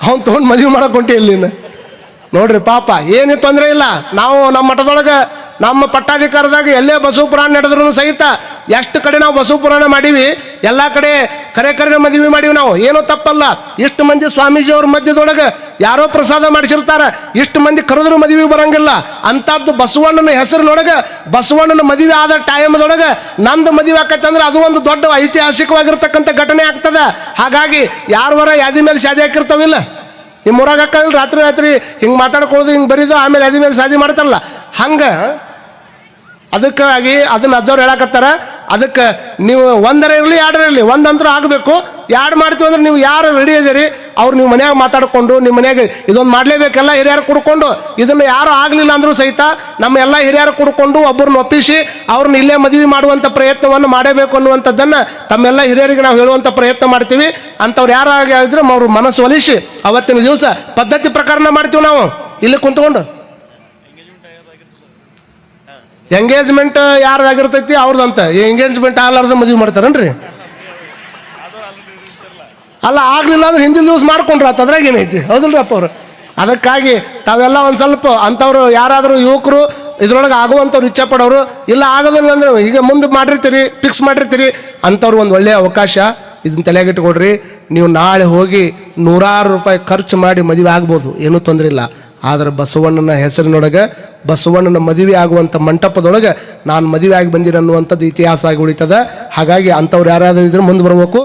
ಅವ್ನು ತೊಗೊಂಡು ಮದುವೆ ಮಾಡಕ್ಕೆ ಹೊಂಟಿ ಇಲ್ಲಿ ನೋಡ್ರಿ. ಪಾಪ ಏನು ತೊಂದರೆ ಇಲ್ಲ. ನಾವು ನಮ್ಮ ಮಠದೊಳಗೆ ನಮ್ಮ ಪಟ್ಟಾಧಿಕಾರದಾಗ ಎಲ್ಲೇ ಬಸವ ಪುರಾಣ ನಡೆದ್ರೂ ಸಹಿತ ಎಷ್ಟು ಕಡೆ ನಾವು ಬಸವ ಪುರಾಣ ಮಾಡೀವಿ, ಎಲ್ಲ ಕಡೆ ಕರೆ ಮದುವೆ ಮಾಡೀವಿ ನಾವು. ಏನೂ ತಪ್ಪಲ್ಲ. ಇಷ್ಟು ಮಂದಿ ಸ್ವಾಮೀಜಿಯವ್ರ ಮಧ್ಯದೊಳಗೆ ಯಾರೋ ಪ್ರಸಾದ ಮಾಡಿಸಿರ್ತಾರೆ, ಇಷ್ಟು ಮಂದಿ ಕರೆದ್ರೂ ಮದುವೆ ಬರಂಗಿಲ್ಲ. ಅಂಥದ್ದು ಬಸವಣ್ಣನ ಹೆಸರಿನೊಳಗೆ ಬಸವಣ್ಣನ ಮದುವೆ ಆದ ಟೈಮ್ದೊಳಗೆ ನಂದು ಮದುವೆ ಆಕತ್ತಂದ್ರೆ ಅದು ಒಂದು ದೊಡ್ಡ ಐತಿಹಾಸಿಕವಾಗಿರ್ತಕ್ಕಂಥ ಘಟನೆ ಆಗ್ತದೆ. ಹಾಗಾಗಿ ಯಾರವರ ಯಾದಿ ಮೇಲೆ ಶಾದಿ ಹಾಕಿರ್ತಾವಿಲ್ಲ, ನಿಮ್ಮ ಊರಾಗ ಹಾಕಲ್ಲ ರಾತ್ರಿ ಹಿಂಗೆ ಮಾತಾಡ್ಕೊಳ್ಳೋದು, ಹಿಂಗೆ ಬರೀದು, ಆಮೇಲೆ ಯಾದಿ ಮೇಲೆ ಶಾದಿ ಮಾಡ್ತಾರಲ್ಲ ಹಂಗೆ. ಅದಕ್ಕಾಗಿ ಅದನ್ನ ಅಜ್ಜವ್ರು ಹೇಳಕತ್ತಾರ. ಅದಕ್ಕೆ ನೀವು ಒಂದರ ಇರಲಿ 2 ಇರಲಿ, ಒಂದಂತರೂ ಆಗಬೇಕು. 2 ಮಾಡ್ತೀವಿ ಅಂದ್ರೆ ನೀವು ಯಾರು ರೆಡಿ ಇದೀರಿ ಅವ್ರು ನೀವು ಮನ್ಯಾಗ ಮಾತಾಡ್ಕೊಂಡು ನಿಮ್ಮ ಮನ್ಯಾಗ ಇದೊಂದು ಮಾಡಲೇಬೇಕೆಲ್ಲ ಹಿರಿಯರು ಕುಡ್ಕೊಂಡು. ಇದನ್ನು ಯಾರು ಆಗಲಿಲ್ಲ ಅಂದರೂ ಸಹಿತ ನಮ್ಮ ಎಲ್ಲ ಹಿರಿಯರು ಕುಡ್ಕೊಂಡು ಒಬ್ಬರನ್ನ ಒಪ್ಪಿಸಿ ಅವ್ರನ್ನ ಇಲ್ಲೇ ಮದುವೆ ಮಾಡುವಂಥ ಪ್ರಯತ್ನವನ್ನು ಮಾಡಬೇಕು ಅನ್ನುವಂಥದ್ದನ್ನು ತಮ್ಮೆಲ್ಲ ಹಿರಿಯರಿಗೆ ನಾವು ಹೇಳುವಂಥ ಪ್ರಯತ್ನ ಮಾಡ್ತೀವಿ. ಅಂಥವ್ರು ಯಾರು ಆಗಿದ್ರೆ ಅವ್ರ ಮನಸ್ಸು ಒಲಿಸಿ ಅವತ್ತಿನ ದಿವಸ ಪದ್ಧತಿ ಪ್ರಕಾರನ ಮಾಡ್ತೀವಿ ನಾವು ಇಲ್ಲಿ ಕುಂತ್ಕೊಂಡು. ಎಂಗೇಜ್ಮೆಂಟ್ ಯಾರ್ದಾಗಿರ್ತೈತಿ ಅವ್ರದಂತ. ಎಂಗೇಜ್ಮೆಂಟ್ ಆಗ್ಲಾರ್ದ ಮದುವೆ ಮಾಡ್ತಾರನ್ರಿ? ಅಲ್ಲ, ಆಗಲಿಲ್ಲ ಅಂದ್ರೆ ಹಿಂದಿನ ದಿವಸ ಮಾಡ್ಕೊಂಡ್ರ ಅದ್ರಾಗ ಏನೈತಿ? ಹೌದಿಲ್ರಿ ಅಪ್ಪ ಅವರು? ಅದಕ್ಕಾಗಿ ತಾವೆಲ್ಲ ಒಂದು ಸ್ವಲ್ಪ ಅಂಥವ್ರು ಯಾರಾದರೂ ಯುವಕರು ಇದ್ರೊಳಗೆ ಆಗುವಂಥವ್ರು ಇಚ್ಛೆ ಪಡೋರು, ಇಲ್ಲ ಆಗೋದಿಲ್ಲ ಅಂದ್ರೆ ಈಗ ಮುಂದೆ ಮಾಡಿರ್ತೀರಿ, ಫಿಕ್ಸ್ ಮಾಡಿರ್ತೀರಿ ಅಂಥವ್ರು ಒಂದು ಒಳ್ಳೆಯ ಅವಕಾಶ. ಇದನ್ನ ತಲೆಯಾಗಿಟ್ಕೊಡ್ರಿ. ನೀವು ನಾಳೆ ಹೋಗಿ 100 ರೂಪಾಯಿ ಖರ್ಚು ಮಾಡಿ ಮದುವೆ ಆಗ್ಬೋದು, ಏನೂ ತೊಂದರೆ ಇಲ್ಲ. ಆದರೆ ಬಸವಣ್ಣನ ಹೆಸರಿನೊಳಗೆ ಬಸವಣ್ಣನ ಮದುವೆ ಆಗುವಂಥ ಮಂಟಪದೊಳಗೆ ನಾನು ಮದುವೆ ಆಗಿ ಬಂದಿರ ಅನ್ನುವಂಥದ್ದು ಇತಿಹಾಸ ಆಗಿ ಉಳಿತದೆ. ಹಾಗಾಗಿ ಅಂಥವ್ರು ಯಾರಾದರೂ ಇದ್ರೆ ಮುಂದೆ ಬರಬೇಕು.